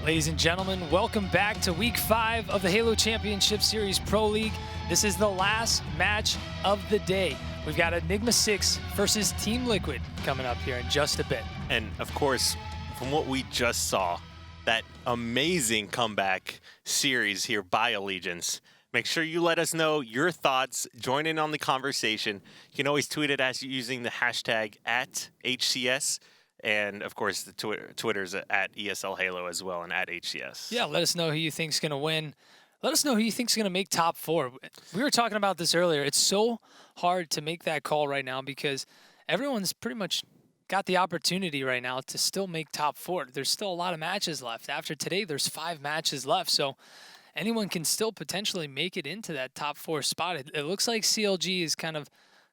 Ladies and gentlemen, welcome back to Week 5 of the Halo Championship Series Pro League. This is the last match of the day. We've got Enigma6 versus Team Liquid coming up here in just a bit. And of course, from what we just saw, that amazing comeback series here by Allegiance. Make sure you let us know your thoughts. Join in on the conversation. You can always tweet it as using the hashtag @HCS. And, of course, the Twitter's at ESL Halo as well and at HCS. Yeah, let us know who you think's going to win. Let us know who you think's going to make top 4. We were talking about this earlier. It's so hard to make that call right now because everyone's pretty much got the opportunity right now to still make top 4. There's still a lot of matches left. After today, there's 5 matches left. So anyone can still potentially make it into that top 4 spot. It looks like CLG is kind of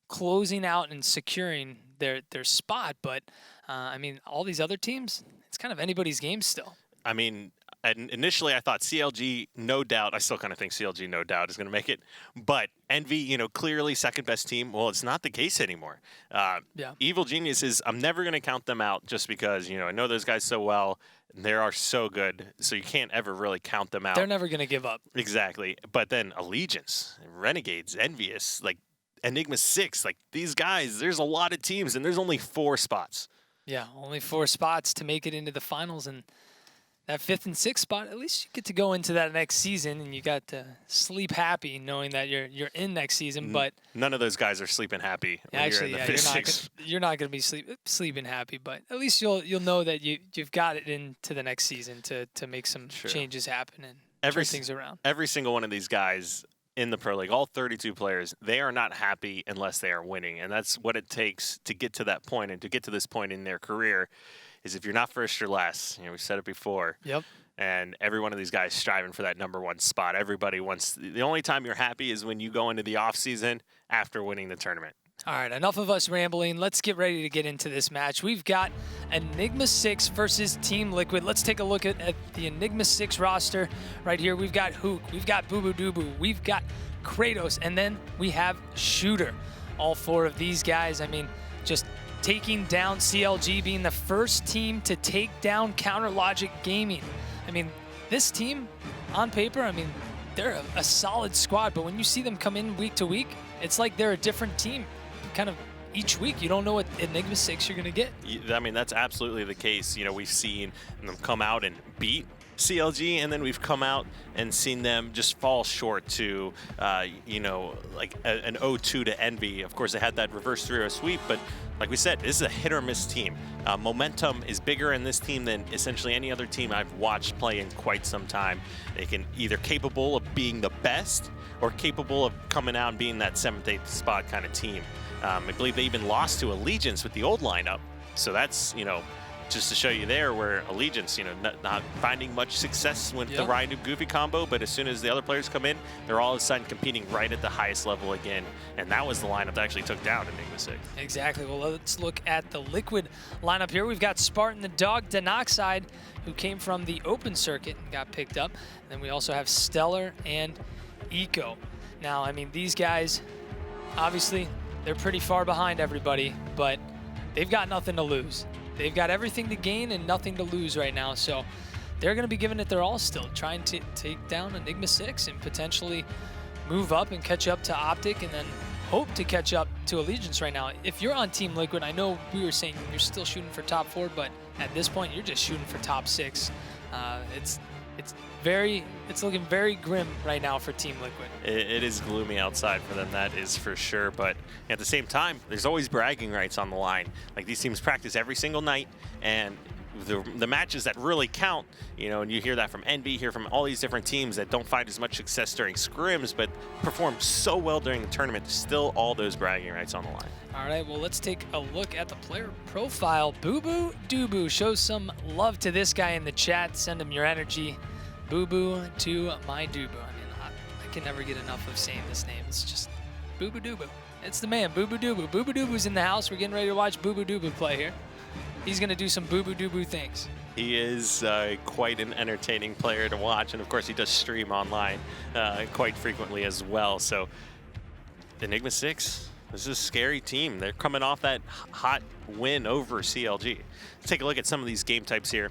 closing out and securing their spot, but I mean, all these other teams, it's kind of anybody's game still. I mean, initially I thought CLG, no doubt. I still kind of think CLG, no doubt, is going to make it. But Envy, clearly second best team. Well, it's not the case anymore. Evil Geniuses, I'm never going to count them out just because, I know those guys so well. They are so good, so you can't ever really count them out. They're never going to give up. Exactly. But then Allegiance, Renegades, Envious, like Enigma6, like these guys, there's a lot of teams, and there's only 4 spots. Yeah, only 4 spots to make it into the finals, and that 5th and 6th spot, at least you get to go into that next season, and you got to sleep happy knowing that you're in next season. But none of those guys are sleeping happy. When you're in the 5th, you're not going to be sleeping happy, but at least you'll know that you've got it into the next season to make some changes happen and turn things around. Every single one of these guys in the Pro League, all 32 players, they are not happy unless they are winning. And that's what it takes to get to that point and to get to this point in their career is if you're not first, you're last. We said it before. Yep. And every one of these guys striving for that #1 spot. Everybody wants – the only time you're happy is when you go into the offseason after winning the tournament. All right, enough of us rambling. Let's get ready to get into this match. We've got Enigma6 versus Team Liquid. Let's take a look at the Enigma6 roster right here. We've got Hook, we've got Boo Boo Doo, we've got Kratos, and then we have Shooter. All 4 of these guys, I mean, just taking down CLG, being the first team to take down Counter Logic Gaming. I mean, this team, on paper, I mean, they're a solid squad, but when you see them come in week to week, it's like they're a different team. Kind of each week, you don't know what Enigma6 you're going to get. I mean, that's absolutely the case. We've seen them come out and beat CLG, and then we've come out and seen them just fall short to, like an 0-2 to Envy. Of course, they had that reverse 3-0 sweep, but like we said, this is a hit-or-miss team. Momentum is bigger in this team than essentially any other team I've watched play in quite some time. They can either capable of being the best or capable of coming out and being that 7th, 8th spot kind of team. I believe they even lost to Allegiance with the old lineup. So that's, just to show you there where Allegiance, not finding much success with the Ryan Goofy combo, but as soon as the other players come in, they're all of a sudden competing right at the highest level again. And that was the lineup that actually took down Enigma6. Exactly. Well, let's look at the Liquid lineup here. We've got Spartan the Dog, Denoxide, who came from the open circuit and got picked up. And then we also have Stellar and Eco. Now, I mean, these guys, obviously, they're pretty far behind everybody, but they've got nothing to lose. They've got everything to gain and nothing to lose right now, so they're going to be giving it their all still, trying to take down Enigma6 and potentially move up and catch up to Optic and then hope to catch up to Allegiance right now. If you're on Team Liquid, I know we were saying you're still shooting for top 4, but at this point, you're just shooting for top 6. It's looking very grim right now for Team Liquid. It is gloomy outside for them, that is for sure. But at the same time, there's always bragging rights on the line. Like, these teams practice every single night, and the matches that really count, and you hear that from Envy, hear from all these different teams that don't find as much success during scrims, but perform so well during the tournament, still all those bragging rights on the line. All right, well, let's take a look at the player profile. Boo Boo Doo, show some love to this guy in the chat. Send him your energy. Boo Boo to my Doo. I mean, I can never get enough of saying this name. It's just Boo Boo Doo. It's the man, Boo Boo Doo. Boo Boo Doo's in the house. We're getting ready to watch Boo Boo Doo play here. He's going to do some Boo Boo Doo things. He is quite an entertaining player to watch, and of course he does stream online quite frequently as well. So Enigma6, this is a scary team. They're coming off that hot win over CLG. Let's take a look at some of these game types here.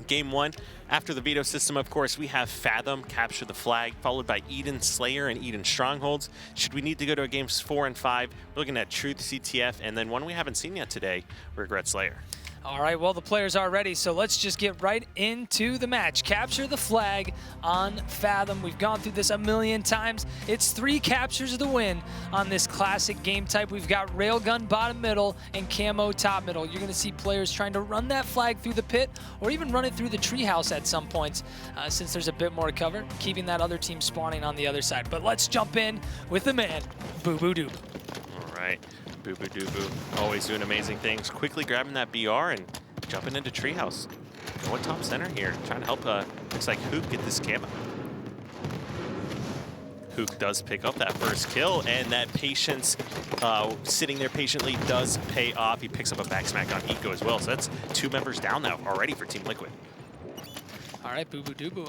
Game 1. After the veto system, of course, we have Fathom, Capture the Flag, followed by Eden Slayer and Eden Strongholds. Should we need to go to games 4 and 5, we're looking at Truth CTF, and then one we haven't seen yet today, Regret Slayer. All right, well, the players are ready, so let's just get right into the match. Capture the flag on Fathom. We've gone through this a million times. It's 3 captures of the win on this classic game type. We've got railgun bottom middle and camo top middle. You're going to see players trying to run that flag through the pit or even run it through the treehouse at some points since there's a bit more cover, keeping that other team spawning on the other side. But let's jump in with the man, Boo Boo Doo. All right. Boo Boo Doo Boo, always doing amazing things. Quickly grabbing that BR and jumping into treehouse. Going top center here, trying to help, looks like Hook get this camo. Hook does pick up that first kill, and that patience, sitting there patiently, does pay off. He picks up a back smack on Eco as well, so that's 2 members down now already for Team Liquid. All right, Boo Boo Doo Boo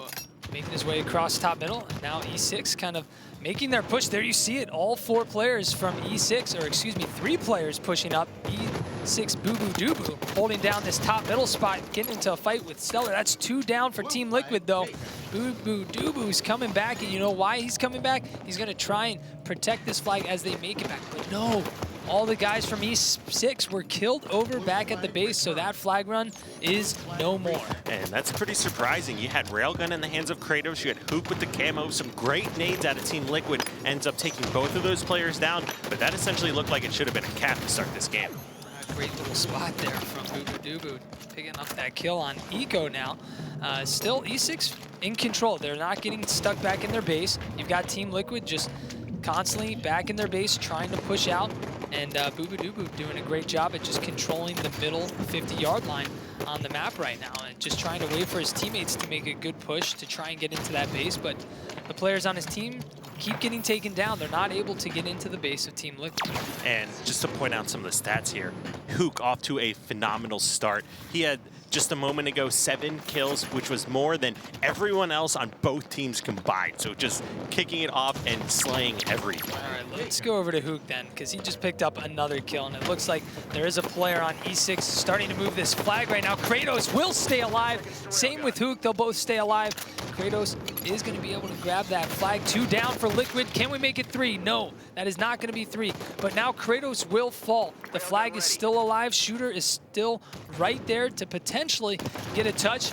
making his way across top middle, and now E6 kind of making their push. There you see it, all 4 players from E6, or excuse me, 3 players pushing up. E6 Boo Boo Doo Boo holding down this top middle spot, getting into a fight with Stellar. That's 2 down for Team Liquid though. Boo Boo Doo Boo's coming back, and you know why he's coming back? He's gonna try and protect this flag as they make it back, but no. All the guys from E6 were killed over back at the base, so that flag run is no more. And that's pretty surprising. You had Railgun in the hands of Kratos, you had Hook with the camo, some great nades out of Team Liquid, ends up taking both of those players down, but that essentially looked like it should have been a cap to start this game. Great little spot there from Boo Boo Doo Boo, picking up that kill on Eco now. Still E6 in control. They're not getting stuck back in their base. You've got Team Liquid just constantly back in their base trying to push out, and Boo Boo Doo Boo doing a great job at just controlling the middle 50-yard line on the map right now, and just trying to wait for his teammates to make a good push to try and get into that base, but the players on his team keep getting taken down. They're not able to get into the base of Team Liquid. And just to point out some of the stats here, Hook off to a phenomenal start. He had just a moment ago 7 kills, which was more than everyone else on both teams combined. So just kicking it off and slaying everything. All right, let's go over to Hook then, because he just picked up another kill, and it looks like there is a player on E6 starting to move this flag right now. Kratos will stay alive. Same with Hook, they'll both stay alive. Kratos is going to be able to grab that flag. 2 down for Liquid. Can we make it 3? No, that is not going to be 3. But now Kratos will fall. The flag is still alive. Shooter is still right there to potentially get a touch.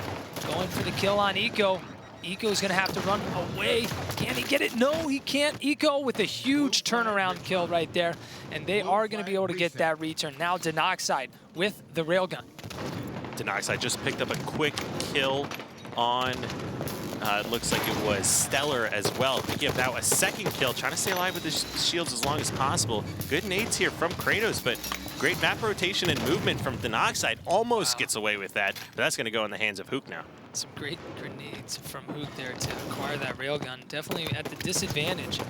Going for the kill on Eco. Eco is going to have to run away. Can he get it? No, he can't. Eco with a huge turnaround kill right there. And they are going to be able to get that return. Now Denoxide with the railgun. Denoxide just picked up a quick kill on, it looks like it was Stellar as well. Picking up now a second kill, trying to stay alive with his shields as long as possible. Good nades here from Kratos, but great map rotation and movement from Denoxide. Almost gets away with that, but that's going to go in the hands of Hook now. Some great grenades from Hook there to acquire that railgun. Definitely at the disadvantage,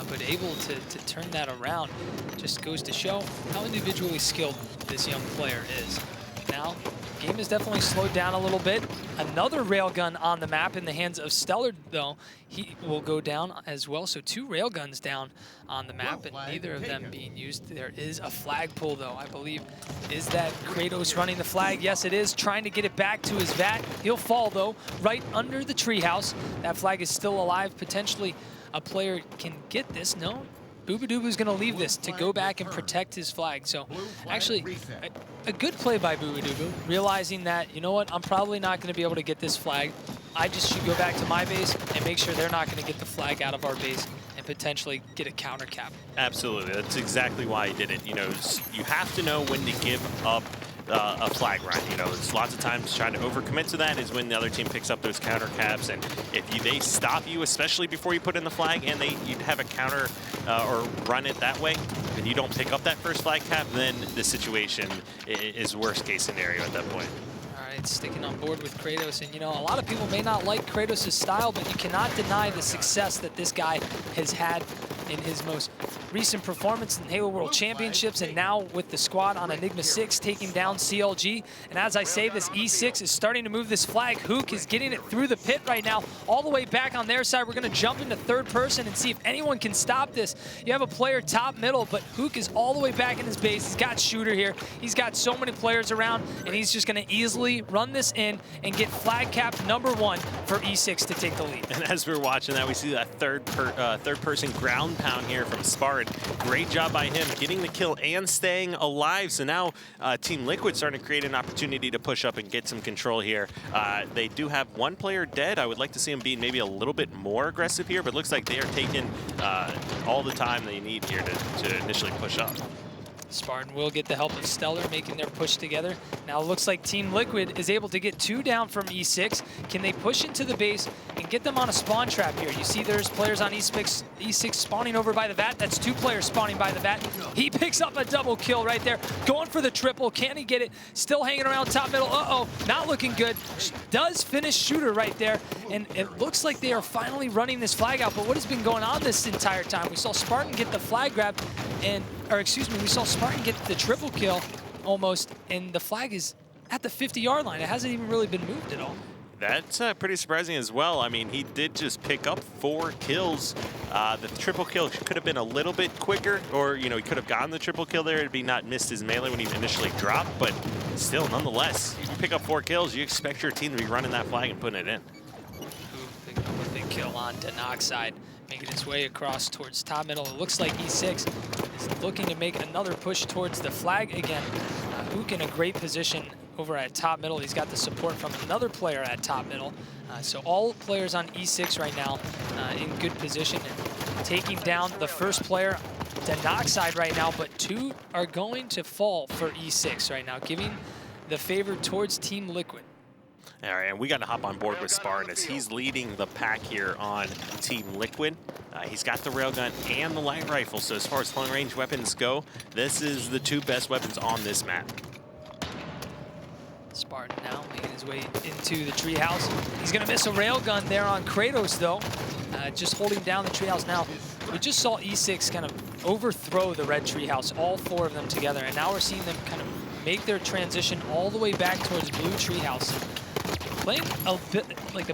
but able to turn that around. Just goes to show how individually skilled this young player is. Now, game is definitely slowed down a little bit. Another railgun on the map in the hands of Stellar, though. He will go down as well. So 2 railguns down on the map, and neither of them being used. There is a flag pull, though, I believe. Is that Kratos running the flag? Yes, it is. Trying to get it back to his vat. He'll fall, though, right under the treehouse. That flag is still alive. Potentially a player can get this. No. Boo Boo Doo Boo's going to leave this to go back and protect his flag. So actually, a good play by Boo Boo Doo Boo, realizing that, you know what, I'm probably not going to be able to get this flag. I just should go back to my base and make sure they're not going to get the flag out of our base and potentially get a counter cap. Absolutely. That's exactly why he did it. You know, you have to know when to give up a flag run. You know, there's lots of times trying to overcommit to that is when the other team picks up those counter caps, and if they stop you, especially before you put in the flag, and you'd have a counter or run it that way, and you don't pick up that first flag cap, then the situation is worst case scenario at that point. All right, sticking on board with Kratos, and you know, a lot of people may not like Kratos' style, but you cannot deny the success that this guy has had in his most recent performance in Halo World Championships, and now with the squad on Enigma6 taking down CLG. And as I say, this E6 is starting to move this flag. Hook is getting it through the pit right now, all the way back on their side. We're going to jump into third person and see if anyone can stop this. You have a player top middle, but Hook is all the way back in his base. He's got Shooter here. He's got so many players around, and he's just going to easily run this in and get flag cap #1 for E6 to take the lead. And as we're watching that, we see that third person ground pound here from Spartan. Great job by him getting the kill and staying alive. So now Team Liquid starting to create an opportunity to push up and get some control here. They do have one player dead. I would like to see him be maybe a little bit more aggressive here, but it looks like they are taking all the time they need here to initially push up. Spartan will get the help of Stellar making their push together. Now it looks like Team Liquid is able to get 2 down from E6. Can they push into the base and get them on a spawn trap here? You see there's players on E6 spawning over by the vat. That's 2 players spawning by the vat. He picks up a double kill right there. Going for the triple. Can he get it? Still hanging around top middle. Uh-oh, not looking good. Does finish Shooter right there. And it looks like they are finally running this flag out. But what has been going on this entire time? We saw Spartan get the flag grab we saw Spartan get the triple kill almost, and the flag is at the 50-yard line. It hasn't even really been moved at all. That's pretty surprising as well. I mean, he did just pick up 4 kills. The triple kill could have been a little bit quicker, or, you know, he could have gotten the triple kill there. It'd be not missed his melee when he initially dropped, but still, nonetheless, if you pick up 4 kills, you expect your team to be running that flag and putting it in. Picking up a big kill on Denoxide, making his way across towards top middle. It looks like E6 is looking to make another push towards the flag again. Hook in a great position over at top middle. He's got the support from another player at top middle. So all players on E6 right now in good position and taking down the first player, Denoxide right now, but 2 are going to fall for E6 right now, giving the favor towards Team Liquid. All right, and we got to hop on board with Spartan as he's leading the pack here on Team Liquid. He's got the railgun and the light rifle, so as far as long-range weapons go, this is the 2 best weapons on this map. Spartan now making his way into the treehouse. He's going to miss a railgun there on Kratos, though. Just holding down the treehouse now. We just saw E6 kind of overthrow the red treehouse, all 4 of them together, and now we're seeing them kind of make their transition all the way back towards blue treehouse. Playing a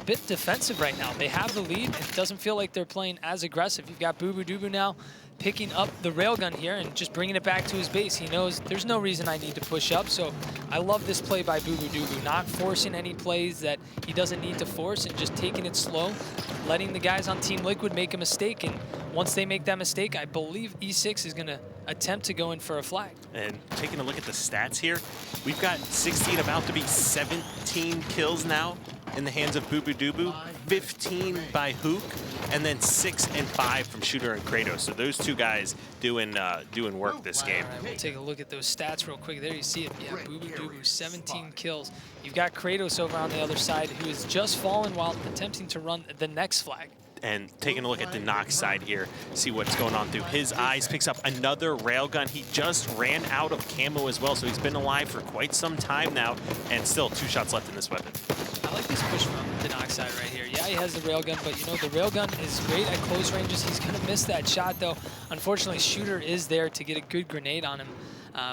bit defensive right now. They have the lead. It doesn't feel like they're playing as aggressive. You've got Boo Boo Doo Boo now picking up the railgun here and just bringing it back to his base. He knows there's no reason I need to push up, so I love this play by Boo Boo Doo Boo, not forcing any plays that he doesn't need to force and just taking it slow, letting the guys on Team Liquid make a mistake, and once they make that mistake, I believe E6 is going to attempt to go in for a flag. And taking a look at the stats here, we've got 16, about to be 17 kills now in the hands of Boo Boo Doo Boo, 15 by Hook, and then 6 and 5 from Shooter and Kratos. So those 2 guys doing work this game. All right, we'll take a look at those stats real quick. There you see it. Yeah, Boo Boo Doo Boo, 17 kills. You've got Kratos over on the other side who has just fallen while attempting to run the next flag. And taking a look at the Nox side here, see what's going on through his eyes. Picks up another railgun. He just ran out of camo as well, so he's been alive for quite some time now, and still 2 shots left in this weapon. I like this push from the Nox side right here. Yeah, he has the railgun, but you know, the railgun is great at close ranges. He's gonna miss that shot though. Unfortunately, Shooter is there to get a good grenade on him.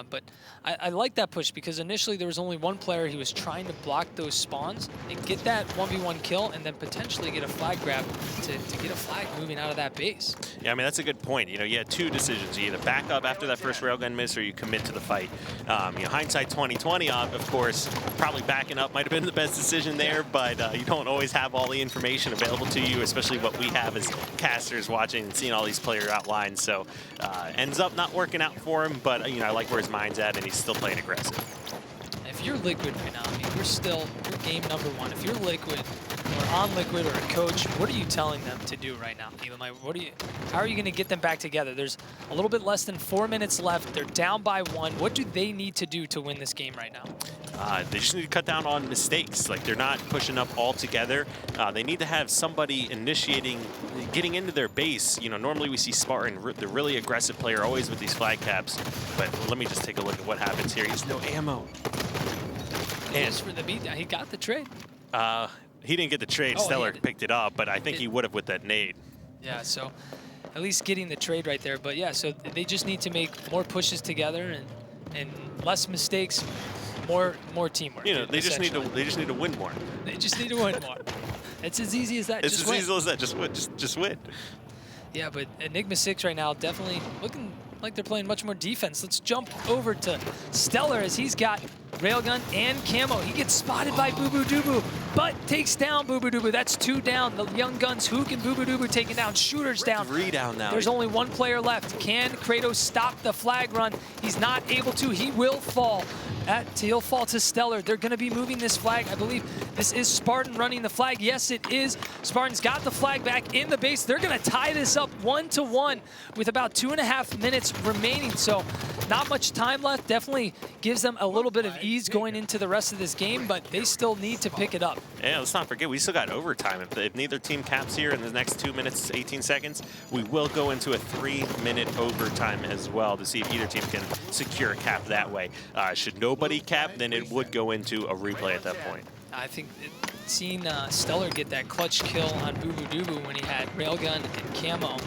But I like that push because initially there was only 1 player. He was trying to block those spawns and get that 1v1 kill and then potentially get a flag grab to get a flag moving out of that base. Yeah, I mean, that's a good point. You know, you had 2 decisions. You either back up after that first railgun miss or you commit to the fight. You know, hindsight 2020, of course, probably backing up might have been the best decision there, but you don't always have all the information available to you, especially what we have as casters watching and seeing all these player outlines. So ends up not working out for him, but, you know, I like where his mind's at, and he's still playing aggressive. If you're Liquid right now, I mean, you're game #1. If you're Liquid or on Liquid or a coach, what are you telling them to do right now? How are you going to get them back together? There's a little bit less than 4 minutes left. They're down by 1. What do they need to do to win this game right now? They just need to cut down on mistakes. Like, they're not pushing up all together. They need to have somebody initiating, getting into their base. You know, normally we see Spartan, the really aggressive player, always with these flag caps. But let me just take a look at what happens here. He has no ammo. And for the beat, he got the trade. He didn't get the trade. Stellar picked it up, but I think he would have with that nade. Yeah, so at least getting the trade right there. But yeah, so they just need to make more pushes together and less mistakes, more teamwork. You know, they just need to win more. They just need to win more. It's as easy as that. It's just as win. easy as that. Just win. Yeah, but Enigma6 right now definitely looking like they're playing much more defense. Let's jump over to Stellar as he's got Railgun and Camo. He gets spotted by Boo Boo Doo, but takes down Boo Boo Doo. That's 2 down. The young guns, Hook and Boo Boo Doo taken down. Shooter's down. 3 down now. There's only 1 player left. Can Kratos stop the flag run? He's not able to. He will fall. He'll fall to Stellar. They're going to be moving this flag. I believe this is Spartan running the flag. Yes, it is. Spartan's got the flag back in the base. They're going to tie this up 1-1 with about 2.5 minutes remaining. So not much time left. Definitely gives them a little bit of ease going into the rest of this game, but they still need to pick it up. Yeah, let's not forget, we still got overtime. If neither team caps here in the next 2 minutes, 18 seconds, we will go into a 3-minute overtime as well to see if either team can secure a cap that way. Should nobody cap, then it would go into a replay at that point. I think seeing Stellar get that clutch kill on Boo Boo Doo when he had Railgun and Camo,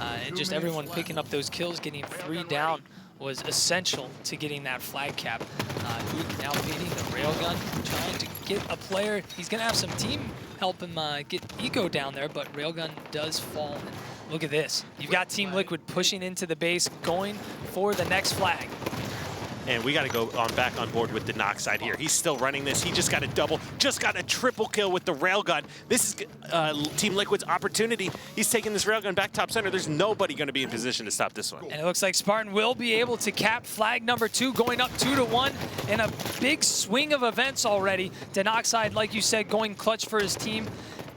and just everyone picking up those kills, getting 3 down, was essential to getting that flag cap. Hook now leading the Railgun, trying to get a player. He's going to have some team help him get Eco down there, but Railgun does fall. And look at this. You've got Team Liquid pushing into the base, going for the next flag. And we got to go back on board with the knock side here. He's still running this. He just got a double, just got a triple kill with the railgun. This is Team Liquid's opportunity. He's taking this railgun back top center. There's nobody going to be in position to stop this one. And it looks like Spartan will be able to cap flag number 2, going up 2-1 in a big swing of events already. Denoxide, like you said, going clutch for his team.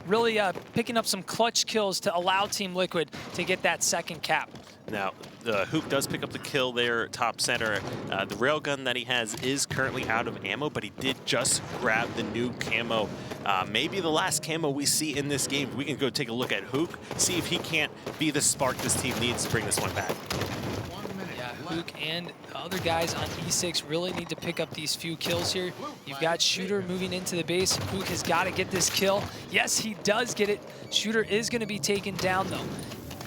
Really picking up some clutch kills to allow Team Liquid to get that second cap. Now, the Hoop does pick up the kill there, top center. The railgun that he has is currently out of ammo, but he did just grab the new camo. Maybe the last camo we see in this game. We can go take a look at Hook, see if he can't be the spark this team needs to bring this one back. Yeah, Hook and the other guys on E6 really need to pick up these few kills here. You've got Shooter moving into the base. Hook has got to get this kill. Yes, he does get it. Shooter is going to be taken down, though.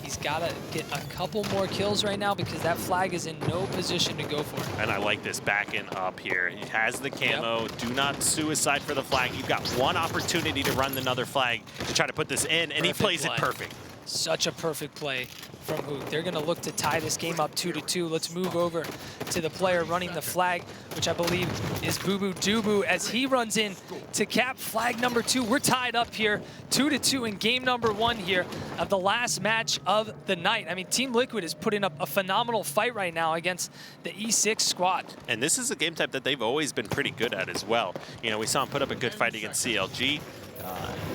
He's got to get a couple more kills right now because that flag is in no position to go for it. And I like this backing up here. He has the camo. Yep. Do not suicide for the flag. You've got one opportunity to run another flag to try to put this in, and he plays it perfect. Such a perfect play from Hook. They're going to look to tie this game up 2-2. Let's move over to the player running the flag, which I believe is Boo Boo Doo as he runs in to cap flag number 2. We're tied up here 2-2 in game number 1 here of the last match of the night. I mean, Team Liquid is putting up a phenomenal fight right now against the E6 squad. And this is a game type that they've always been pretty good at as well. You know, we saw him put up a good fight against CLG.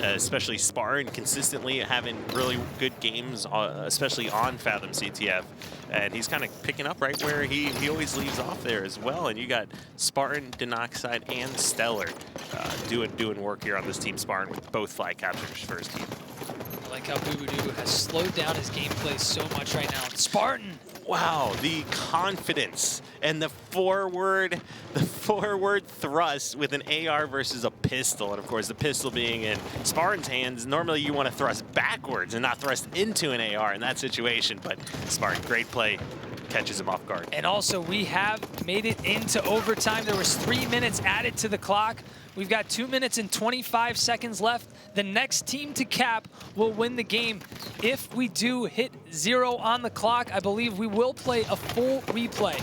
Especially Spartan consistently having really good games, especially on Fathom CTF. And he's kind of picking up right where he always leaves off there as well. And you got Spartan, Denoxide, and Stellar doing work here on this team Spartan with both flag captures for his team. I like how Boo Boo Doo has slowed down his gameplay so much right now. Spartan! Wow, the confidence and the forward thrust with an AR versus a pistol. And of course, the pistol being in Spartan's hands, normally you want to thrust backwards and not thrust into an AR in that situation. But Spartan, great play, catches him off guard. And also, we have made it into overtime. There was 3 minutes added to the clock. We've got 2 minutes and 25 seconds left. The next team to cap will win the game. If we do hit 0 on the clock, I believe we will play a full replay.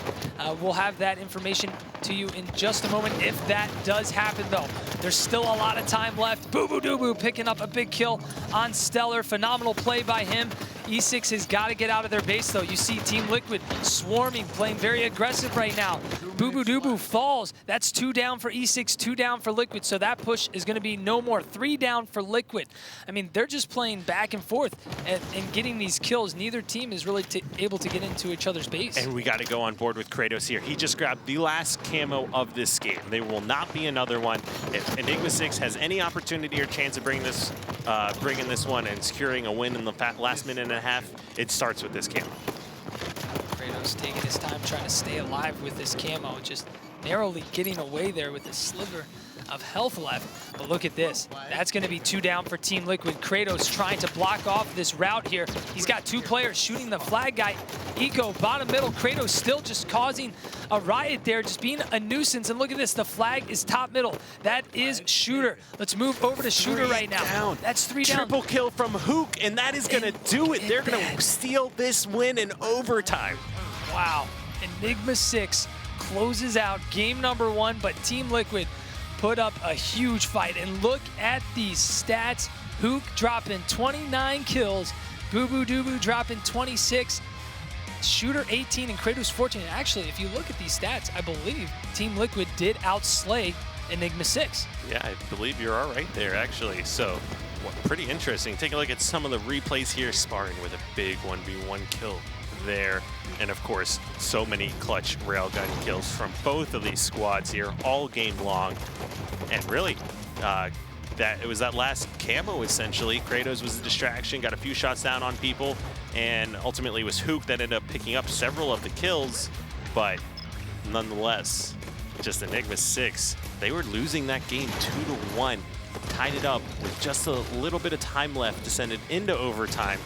We'll have that information to you in just a moment if that does happen, though. There's still a lot of time left. Boo Boo Doo picking up a big kill on Stellar. Phenomenal play by him. E6 has got to get out of their base, though. You see Team Liquid swarming, playing very aggressive right now. Boo Boo Doo falls. That's 2 down for E6, 2 down for Liquid, so that push is going to be no more. 3 down for Liquid. I mean, they're just playing back and forth and getting these kills. Neither team is really able to get into each other's base. And we got to go on board with Kratos here. He just grabbed the last camo of this game. There will not be another one. If Enigma6 has any opportunity or chance of bringing this one and securing a win in the last minute and a half, it starts with this camo. Kratos taking his time trying to stay alive with this camo, just narrowly getting away there with a sliver of health left. But look at this. That's going to be 2 down for Team Liquid. Kratos trying to block off this route here. He's got 2 players shooting the flag guy. Eco, bottom middle. Kratos still just causing a riot there, just being a nuisance. And look at this. The flag is top middle. That is Shooter. Let's move over to Shooter right now. Down. That's 3 down. Triple kill from Hook, and that is going to do it. They're going to steal this win in overtime. Wow. Enigma6 closes out game number 1, but Team Liquid put up a huge fight. And look at these stats. Hook dropping 29 kills. Boo Boo Doo dropping 26. Shooter 18 and Kratos 14. And actually, if you look at these stats, I believe Team Liquid did outslay Enigma6. Yeah, I believe you're all right there, actually. So, pretty interesting. Take a look at some of the replays here. Sparring with a big 1v1 kill there. And of course, so many clutch railgun kills from both of these squads here all game long. And really, it was that last camo essentially. Kratos was a distraction, got a few shots down on people, and ultimately it was Hook that ended up picking up several of the kills. But nonetheless, just Enigma6, they were losing that game 2-1. Tied it up with just a little bit of time left to send it into overtime.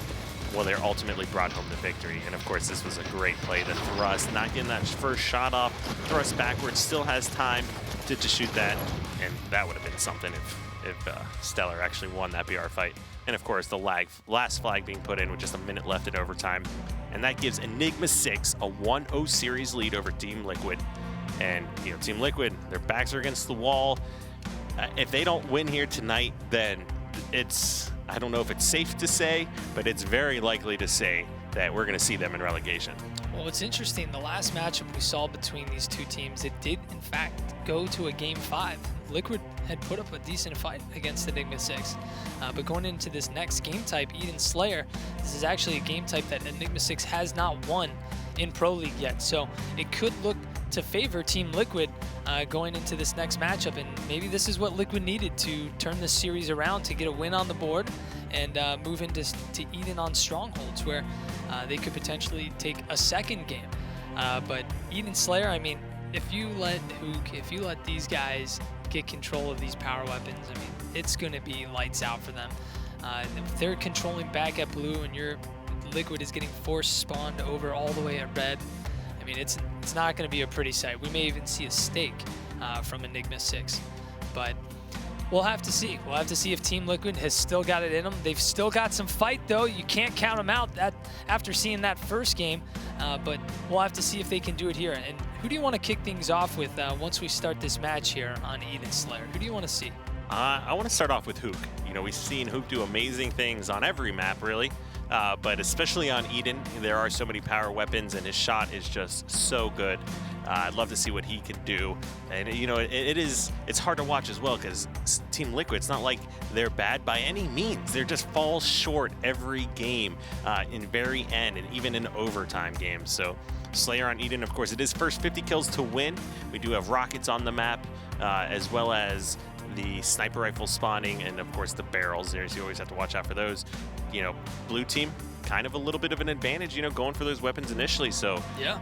Well, they ultimately brought home the victory. And of course, this was a great play. The thrust, not getting that first shot off, thrust backwards, still has time to shoot that. And that would have been something if Stellar actually won that BR fight. And of course, the last flag being put in with just a minute left in overtime. And that gives Enigma6 a 1-0 series lead over Team Liquid. And, you know, Team Liquid, their backs are against the wall. If they don't win here tonight, then it's, I don't know if it's safe to say, but it's very likely to say that we're going to see them in relegation. Well, what's interesting, the last matchup we saw between these two teams, it did, in fact, go to a Game 5. Liquid had put up a decent fight against Enigma6. But going into this next game type, Eden Slayer, this is actually a game type that Enigma6 has not won in Pro League yet. So it could look to favor Team Liquid going into this next matchup, and maybe this is what Liquid needed to turn this series around to get a win on the board and move into Eden on Strongholds, where they could potentially take a second game. But Eden Slayer, I mean, if you let Hook, if you let these guys get control of these power weapons, I mean, it's going to be lights out for them. If they're controlling back at blue and your Liquid is getting force spawned over all the way at red, I mean, it's not going to be a pretty sight. We may even see a stake from Enigma6, but we'll have to see. We'll have to see if Team Liquid has still got it in them. They've still got some fight, though. You can't count them out after seeing that first game, but we'll have to see if they can do it here. And who do you want to kick things off with once we start this match here on Eden Slayer? Who do you want to see? I want to start off with Hook. You know, we've seen Hook do amazing things on every map, really. But especially on Eden, there are so many power weapons, and his shot is just so good. I'd love to see what he can do. And, you know, it's hard to watch as well, because Team Liquid, it's not like they're bad by any means. They're just fall short every game in very end, and even in overtime games. So Slayer on Eden, of course, it is first 50 kills to win. We do have rockets on the map, as well as the sniper rifle spawning, and of course the barrels there, so you always have to watch out for those. You know, blue team, kind of a little bit of an advantage, you know, going for those weapons initially. So yeah,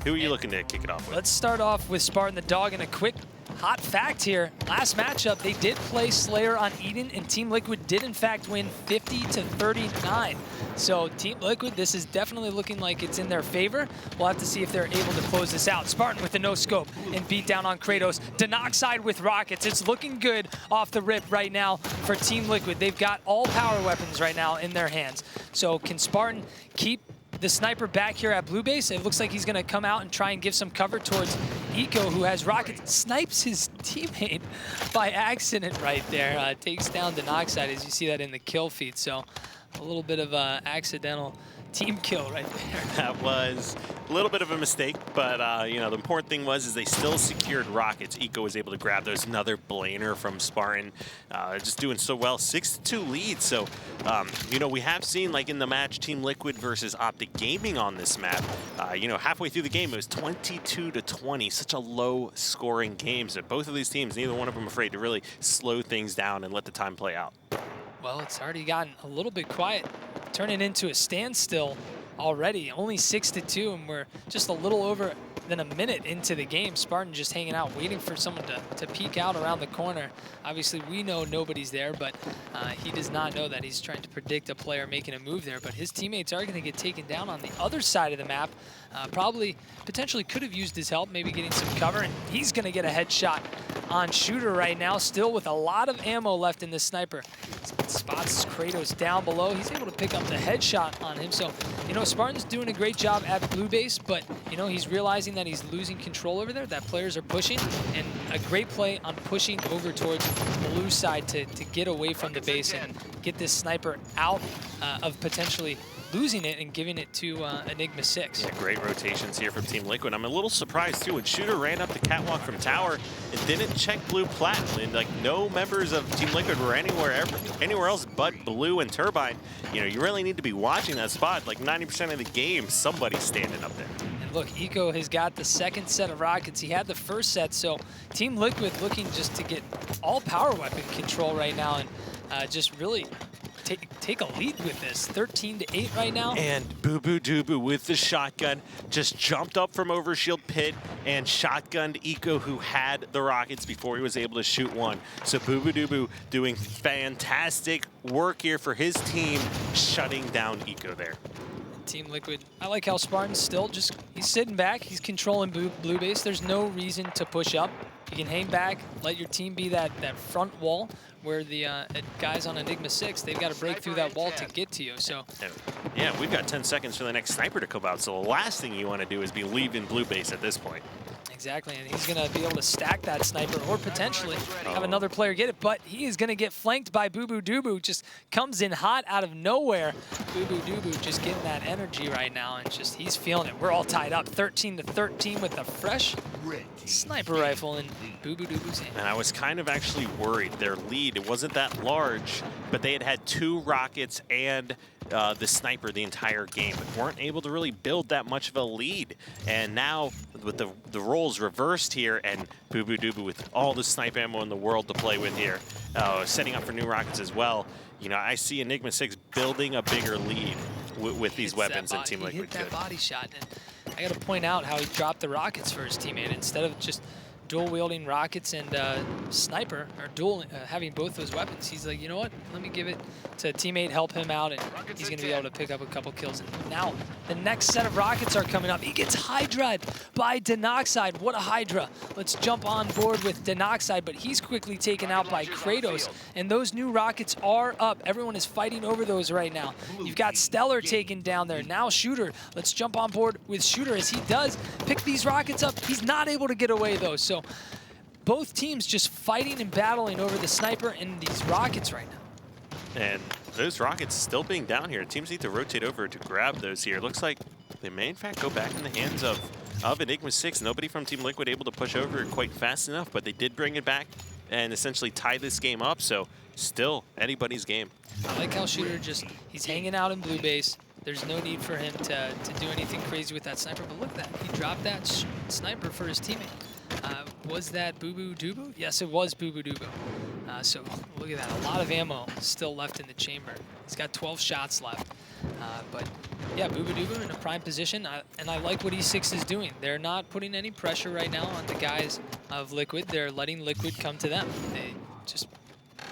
who are you looking to kick it off with? Let's start off with Spartan the Dog, and a quick hot fact here. Last matchup, they did play Slayer on Eden, and Team Liquid did in fact win 50-39. So Team Liquid, this is definitely looking like it's in their favor. We'll have to see if they're able to close this out. Spartan with the no-scope and beat down on Kratos. Denoxide with rockets. It's looking good off the rip right now for Team Liquid. They've got all power weapons right now in their hands. So can Spartan keep the sniper back here at blue base? It looks like he's going to come out and try and give some cover towards Eco, who has rockets. Snipes his teammate by accident right there. Takes down Denoxide, as you see that in the kill feed. So a little bit of a accidental team kill right there. That was a little bit of a mistake, but you know, the important thing is they still secured rockets. Eco was able to grab those. Another blainer from Spartan, just doing so well. 6-2 lead. So you know, we have seen, like in the match Team Liquid versus Optic Gaming on this map, you know, halfway through the game it was 22-20. Such a low scoring game. So both of these teams, neither one of them afraid to really slow things down and let the time play out. Well, it's already gotten a little bit quiet, turning into a standstill already. Only 6-2, and we're just a little over than a minute into the game. Spartan just hanging out, waiting for someone to peek out around the corner. Obviously, we know nobody's there, but he does not know that. He's trying to predict a player making a move there, but his teammates are going to get taken down on the other side of the map. Probably, potentially could have used his help, maybe getting some cover, and he's going to get a headshot on Shooter right now, still with a lot of ammo left in this sniper. Spots Kratos down below. He's able to pick up the headshot on him. So, you know, Spartan's doing a great job at blue base, but, you know, he's realizing that he's losing control over there, that players are pushing, and a great play on pushing over towards blue side to get away from the base and get this sniper out of potentially losing it and giving it to Enigma6. Yeah, great rotations here from Team Liquid. I'm a little surprised too when Shooter ran up the catwalk from tower and didn't check blue plat. And like no members of Team Liquid were anywhere else but blue and Turbine. You know, you really need to be watching that spot. Like 90% of the game, somebody's standing up there. And look, Eco has got the second set of rockets. He had the first set, so Team Liquid looking just to get all power weapon control right now and just really take a lead with this. 13-8 right now. And Boo Boo Doo with the shotgun just jumped up from overshield pit and shotgunned Eco, who had the rockets before he was able to shoot one. So Boo Boo Doo doing fantastic work here for his team, shutting down Eco there. Team Liquid, I like how Spartan's still just, he's sitting back, he's controlling blue base. There's no reason to push up. You can hang back, let your team be that front wall where the guys on Enigma6, they've got to break through that wall to get to you. So, yeah, we've got 10 seconds for the next sniper to come out. So the last thing you want to do is be leaving blue base at this point. Exactly, and he's going to be able to stack that sniper or potentially have another player get it, but he is going to get flanked by Boo Boo Doo. Just comes in hot out of nowhere. Boo Boo Doo just getting that energy right now, and just he's feeling it. We're all tied up 13-13 with a fresh sniper rifle in Boo Boo Doo's hand. And I was kind of actually worried. Their lead, it wasn't that large, but they had 2 rockets and the sniper the entire game, but weren't able to really build that much of a lead. And now with the roles reversed here, and Boo Boo Doo with all the snipe ammo in the world to play with here, setting up for new rockets as well. You know, I see Enigma6 building a bigger lead with these weapons than Team Liquid could. He hit that could. body shot, and I got to point out how he dropped the rockets for his teammate instead of just dual wielding rockets and sniper, or having both those weapons. He's like, you know what? Let me give it to a teammate, help him out, and he's going to be able to pick up a couple kills. And now the next set of rockets are coming up. He gets Hydra'd by Denoxide. What a Hydra! Let's jump on board with Denoxide, but he's quickly taken out by Kratos. And those new rockets are up. Everyone is fighting over those right now. You've got Stellar taken down there. Now Shooter. Let's jump on board with Shooter as he does pick these rockets up. He's not able to get away though. So both teams just fighting and battling over the sniper and these rockets right now. And those rockets still being down here. Teams need to rotate over to grab those here. Looks like they may in fact go back in the hands of Enigma6. Nobody from Team Liquid able to push over quite fast enough, but they did bring it back and essentially tie this game up. So still anybody's game. I like how Shooter he's hanging out in blue base. There's no need for him to do anything crazy with that sniper, but look at that. He dropped that sniper for his teammate. Was that Boo Boo Doo? Yes, it was Boo Boo Doo. So look at that, a lot of ammo still left in the chamber. He's got 12 shots left. But yeah, Boo Boo Doo in a prime position, and I like what E6 is doing. They're not putting any pressure right now on the guys of Liquid. They're letting Liquid come to them. They just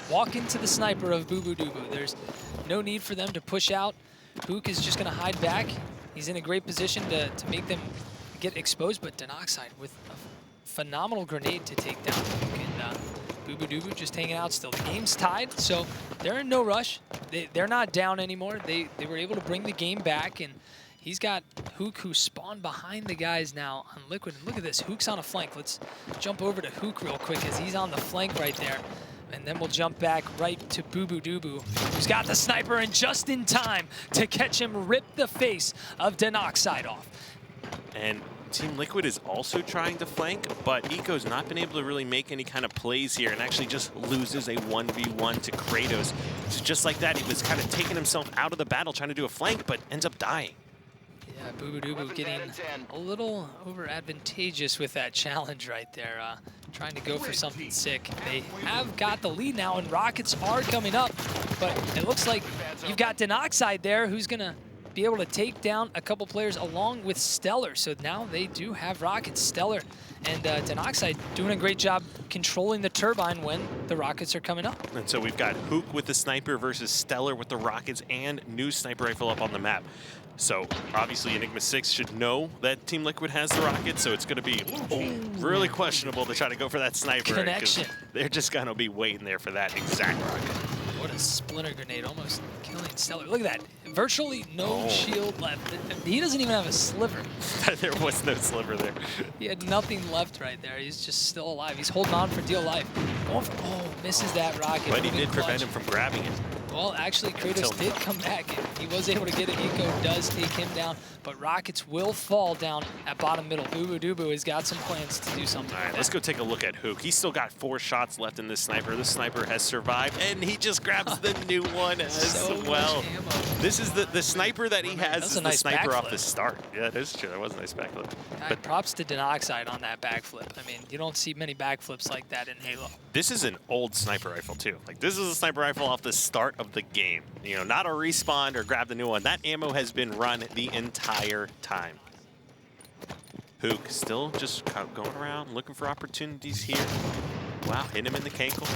walk into the sniper of Boo Boo Doo. There's no need for them to push out. Hook is just going to hide back. He's in a great position to make them get exposed, but Denoxide with a phenomenal grenade to take down Hook, and Boo Boo Doo just hanging out still. The game's tied, so they're in no rush. They're not down anymore. They were able to bring the game back, and he's got Hook who spawned behind the guys now on Liquid. And look at this, Hook's on a flank. Let's jump over to Hook real quick as he's on the flank right there. And then we'll jump back right to Boo Boo Doo, who's got the sniper and just in time to catch him rip the face of Denoxide off. And Team Liquid is also trying to flank, but Eco's not been able to really make any kind of plays here and actually just loses a 1v1 to Kratos. So just like that, he was kind of taking himself out of the battle trying to do a flank, but ends up dying. Yeah, Boo Boo Doo getting a little over advantageous with that challenge right there. Trying to go for something sick. They have got the lead now, and rockets are coming up, but it looks like you've got Denoxide there who's gonna be able to take down a couple players along with Stellar. So now they do have rockets. Stellar and Denoxide doing a great job controlling the turbine when the rockets are coming up. And so we've got Hook with the sniper versus Stellar with the rockets and new sniper rifle up on the map. So obviously Enigma6 should know that Team Liquid has the rockets, so it's going to be really questionable to try to go for that sniper. Connection. They're just going to be waiting there for that exact rocket. What a splinter grenade, almost killing Stellar. Look at that. Virtually no shield left. He doesn't even have a sliver. There was no sliver there. He had nothing left right there. He's just still alive. He's holding on for dear life. Misses that rocket. But he did prevent him from grabbing it. Well, actually, Kratos did come back, and he was able to get it. Eco does take him down, but rockets will fall down at bottom middle. Boo Boo Doo Boo has got some plans to do something. All right, let's go take a look at Hook. He's still got 4 shots left in this sniper. This sniper has survived, and he just grabs the new one as well. This is the sniper that he has. Is the sniper off the start. Yeah, it is true. That was a nice backflip. But props to Denoxide on that backflip. I mean, you don't see many backflips like that in Halo. This is an old sniper rifle too. Like, this is a sniper rifle off the start of the game. You know, not a respawn or grab the new one. That ammo has been run the entire time. Hook still just going around looking for opportunities here. Wow, hit him in the cankle.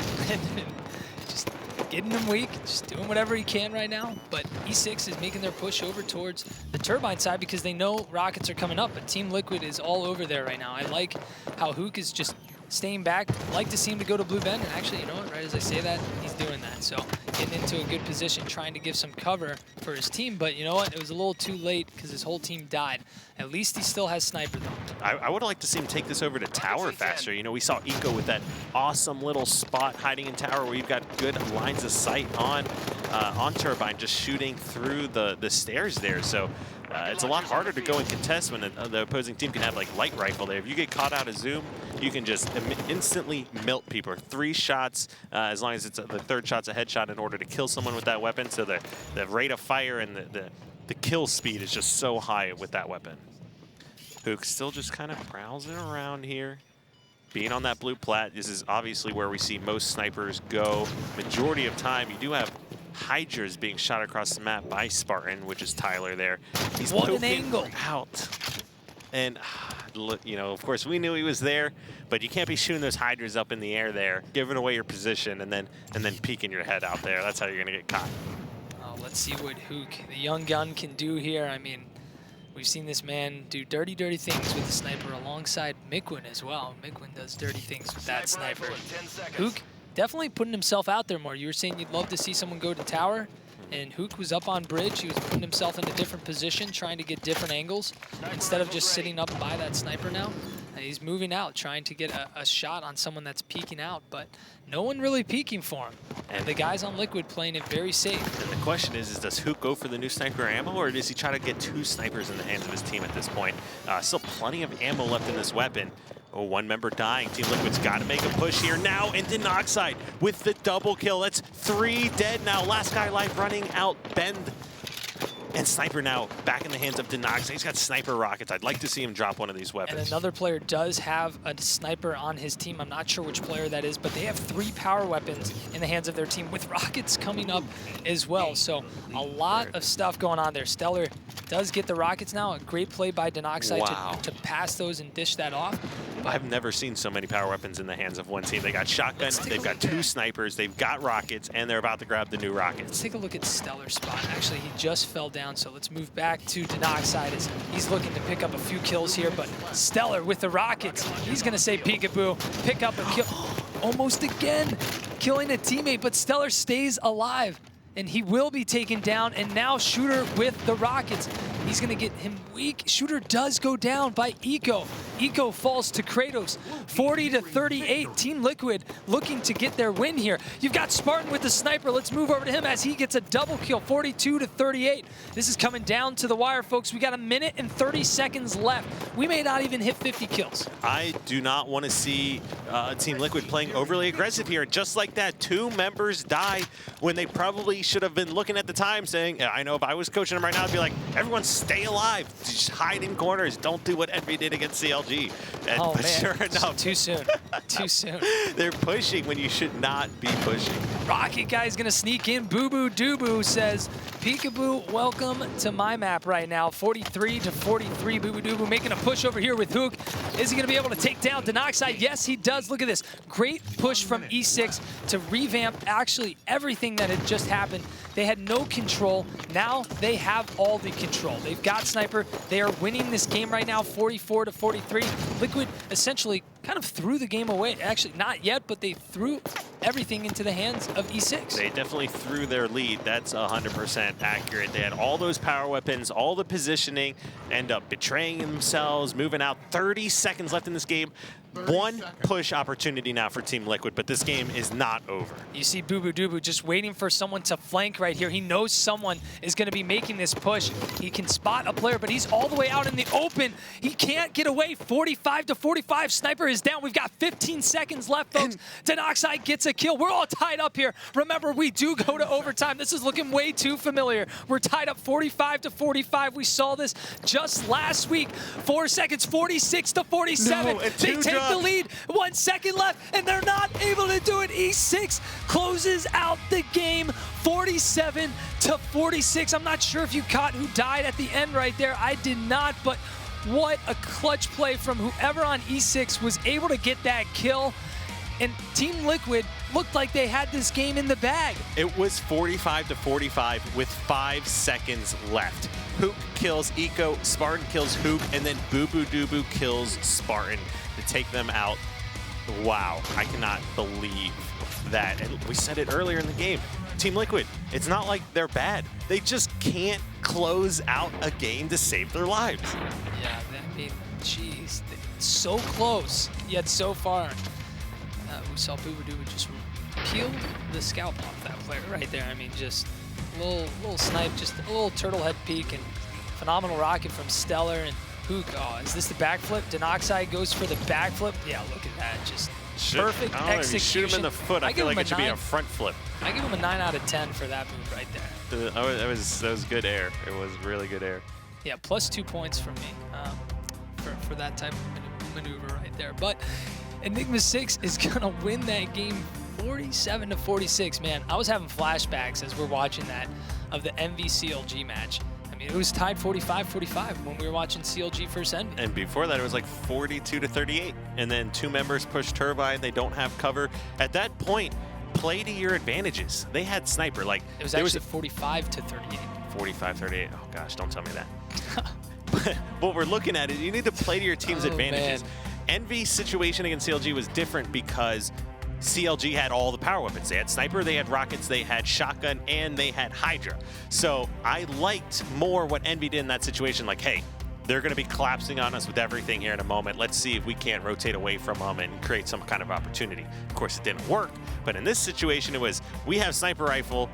Just getting him weak, just doing whatever he can right now. But E6 is making their push over towards the turbine side because they know rockets are coming up, but Team Liquid is all over there right now. I like how Hook is just staying back. Like to see him to go to Blue Bend, and actually, you know what, right as I say that, he's doing that. So getting into a good position, trying to give some cover for his team, but you know what, it was a little too late because his whole team died. At least he still has sniper though. I would like to see him take this over to tower faster. You know, we saw Eco with that awesome little spot hiding in tower where you've got good lines of sight on turbine, just shooting through the stairs there. So it's a lot harder to go and contest when the opposing team can have like light rifle there. If you get caught out of zoom, you can just instantly melt people. 3 shots, as long as it's the third shot's a headshot in order to kill someone with that weapon. So the rate of fire and the kill speed is just so high with that weapon. Hook's still just kind of browsing around here. Being on that blue plat, this is obviously where we see most snipers go. Majority of time, you do have Hydras being shot across the map by Spartan, which is Tyler there. He's what an angle out. And, you know, of course, we knew he was there, but you can't be shooting those Hydras up in the air there, giving away your position, and then peeking your head out there. That's how you're going to get caught. Oh, let's see what Hook, the young gun, can do here. I mean, we've seen this man do dirty, dirty things with the sniper alongside Mikwin as well. Mikwin does dirty things with that sniper. Hook definitely putting himself out there more. You were saying you'd love to see someone go to tower, and Hook was up on bridge. He was putting himself in a different position, trying to get different angles instead of just sitting up by that sniper now. And he's moving out, trying to get a shot on someone that's peeking out, but no one really peeking for him. And the guys on Liquid playing it very safe. And the question is does Hook go for the new sniper ammo, or does he try to get 2 snipers in the hands of his team at this point? Still plenty of ammo left in this weapon. Oh, 1 member dying. Team Liquid's got to make a push here now, and Denoxide with the double kill. That's 3 dead now. Last guy alive running out Bend. And Sniper now back in the hands of Denoxide. He's got sniper rockets. I'd like to see him drop one of these weapons. And another player does have a sniper on his team. I'm not sure which player that is, but they have 3 power weapons in the hands of their team with rockets coming up as well. So a lot of stuff going on there. Stellar does get the rockets now. A great play by Denoxide to pass those and dish that off. But I've never seen so many power weapons in the hands of one team. They got shotguns, they've got 2 snipers, they've got rockets, and they're about to grab the new rockets. Let's take a look at Stellar's spot. Actually, he just fell down, so let's move back to Denoxide as he's looking to pick up a few kills here, but Stellar with the rockets, he's gonna say peekaboo, pick up a kill. Almost again, killing a teammate, but Stellar stays alive, and he will be taken down, and now Shooter with the rockets. He's gonna get him weak. Shooter does go down by Eco. Eco falls to Kratos, 40-38. Team Liquid looking to get their win here. You've got Spartan with the sniper. Let's move over to him as he gets a double kill, 42-38. This is coming down to the wire, folks. We got 1 minute and 30 seconds left. We may not even hit 50 kills. I do not want to see Team Liquid playing overly aggressive here. Just like that, 2 members die when they probably should have been looking at the time saying, I know if I was coaching them right now, I'd be like, everyone stay alive. Just hide in corners. Don't do what Envy did against CLG. And, oh, but man. Sure enough, too soon. Too soon. They're pushing when you should not be pushing. Rocket Guy's gonna sneak in. Boo Boo Doo Boo says, Peekaboo, welcome to my map right now. 43 to 43, Boo Boo Doo Boo making a push over here with Hook. Is he gonna be able to take down Denoxide? Yes, he does. Look at this. Great push from E6 to revamp actually everything that had just happened. They had no control. Now they have all the control. They've got Sniper. They are winning this game right now, 44 to 43. Liquid essentially kind of threw the game away. Actually, not yet, but they threw everything into the hands of E6. They definitely threw their lead. That's 100% accurate. They had all those power weapons, all the positioning, end up betraying themselves, moving out. 30 seconds left in this game. One push opportunity now for Team Liquid, but this game is not over. You see Boo Boo Doo Boo just waiting for someone to flank right here. He knows someone is going to be making this push. He can spot a player, but he's all the way out in the open. He can't get away. 45 to 45. Sniper is down. We've got 15 seconds left, folks. Denoxide gets a kill. We're all tied up here. Remember, we do go to overtime. This is looking way too familiar. We're tied up 45 to 45. We saw this just last week. 4 seconds, 46 to 47. No, they take the lead. 1 second left, and they're not able to do it. E6 closes out the game, 47 to 46. I'm not sure if you caught who died at the end right there. I did not, but what a clutch play from whoever on E6 was able to get that kill. And Team Liquid looked like they had this game in the bag. It was 45 to 45 with 5 seconds left. Hook kills Eco, Spartan kills Hook, and then Boo Boo Doo Boo kills Spartan to take them out. Wow, I cannot believe that. And we said it earlier in the game. Team Liquid, it's not like they're bad. They just can't close out a game to save their lives. Yeah, I mean, jeez, so close, yet so far. We saw Boo Boo Doo Boo just peeled the scalp off that player right there. I mean, just a little snipe, just a little turtle head peek, and phenomenal rocket from Stellar and Hook. Oh, is this the backflip? Denoxide goes for the backflip. Yeah, look at that, just perfect execution. Shoot him in the foot. I feel like it should be a front flip. I give him a 9 out of 10 for that move right there. That was good air. It was really good air. Yeah, plus 2 points from me for that type of maneuver right there. But Enigma6 is gonna win that game 47 to 46. Man, I was having flashbacks as we're watching that of the MV CLG match. I mean, it was tied 45-45 when we were watching CLG versus Envy. And before that, it was like 42 to 38. And then 2 members push Turbine. They don't have cover. At that point, play to your advantages. They had Sniper. Like it was actually 45 to 38. 45-38. Oh gosh, don't tell me that. But what we're looking at is you need to play to your team's advantages. Man. Envy's situation against CLG was different because CLG had all the power weapons. They had Sniper, they had Rockets, they had Shotgun, and they had Hydra. So I liked more what Envy did in that situation. Like, hey, they're going to be collapsing on us with everything here in a moment. Let's see if we can't rotate away from them and create some kind of opportunity. Of course, it didn't work. But in this situation, it was, we have Sniper Rifle.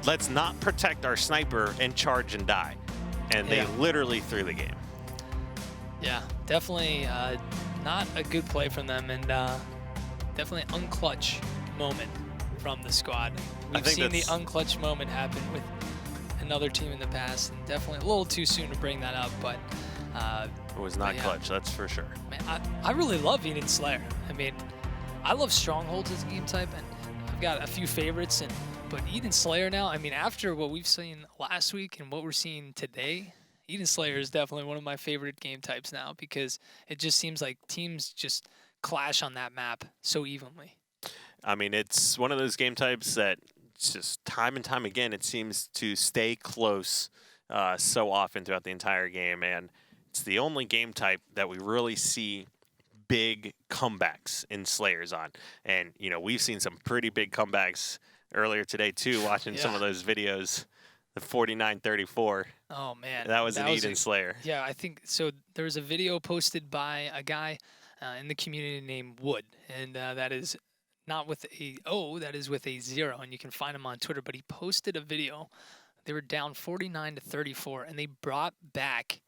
Let's not protect our Sniper and charge and die. And they literally threw the game. Yeah, definitely not a good play from them, and definitely an unclutch moment from the squad. We've seen the unclutch moment happen with another team in the past, and definitely a little too soon to bring that up, but it was not clutch, that's for sure. Man, I really love Eden Slayer. I mean, I love Strongholds as a game type, and I've got a few favorites, but Eden Slayer now, I mean, after what we've seen last week and what we're seeing today, Eden Slayer is definitely one of my favorite game types now, because it just seems like teams just clash on that map so evenly. I mean, it's one of those game types that just time and time again, it seems to stay close so often throughout the entire game. And it's the only game type that we really see big comebacks in Slayers on. And, you know, we've seen some pretty big comebacks earlier today, too, watching some of those videos. The 49-34. Oh, man. That was an Eden Slayer. Yeah, I think so. There was a video posted by a guy in the community named Wood, and that is not with a O, that is with a 0, and you can find him on Twitter. But he posted a video. They were down 49-34, and they brought back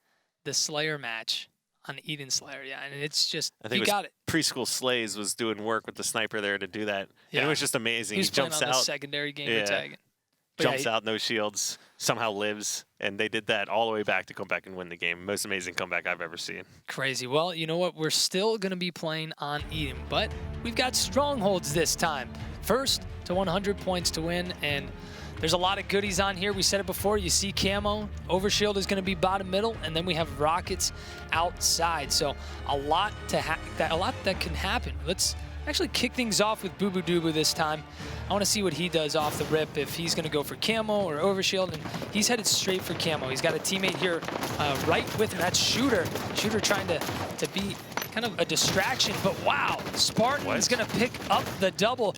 the Slayer match on Eden Slayer. Yeah, and it's just, I think got it. Preschool Slays was doing work with the Sniper there to do that. Yeah. And it was just amazing. He jumps out. The secondary gamer tagging. Jumps out, no shields, somehow lives, and they did that all the way back to come back and win the game. Most amazing comeback I've ever seen. Crazy. Well, you know what? We're still going to be playing on Eden, but we've got Strongholds this time. First to 100 points to win, and there's a lot of goodies on here. We said it before. You see Camo, Overshield is going to be bottom middle, and then we have Rockets outside. So a lot that can happen. Let's actually kick things off with Boo Boo Doo this time. I want to see what he does off the rip, if he's going to go for Camo or Overshield, and he's headed straight for Camo. He's got a teammate here right with him. That's Shooter. Shooter trying to be kind of a distraction, but wow, Spartan's going to pick up the double.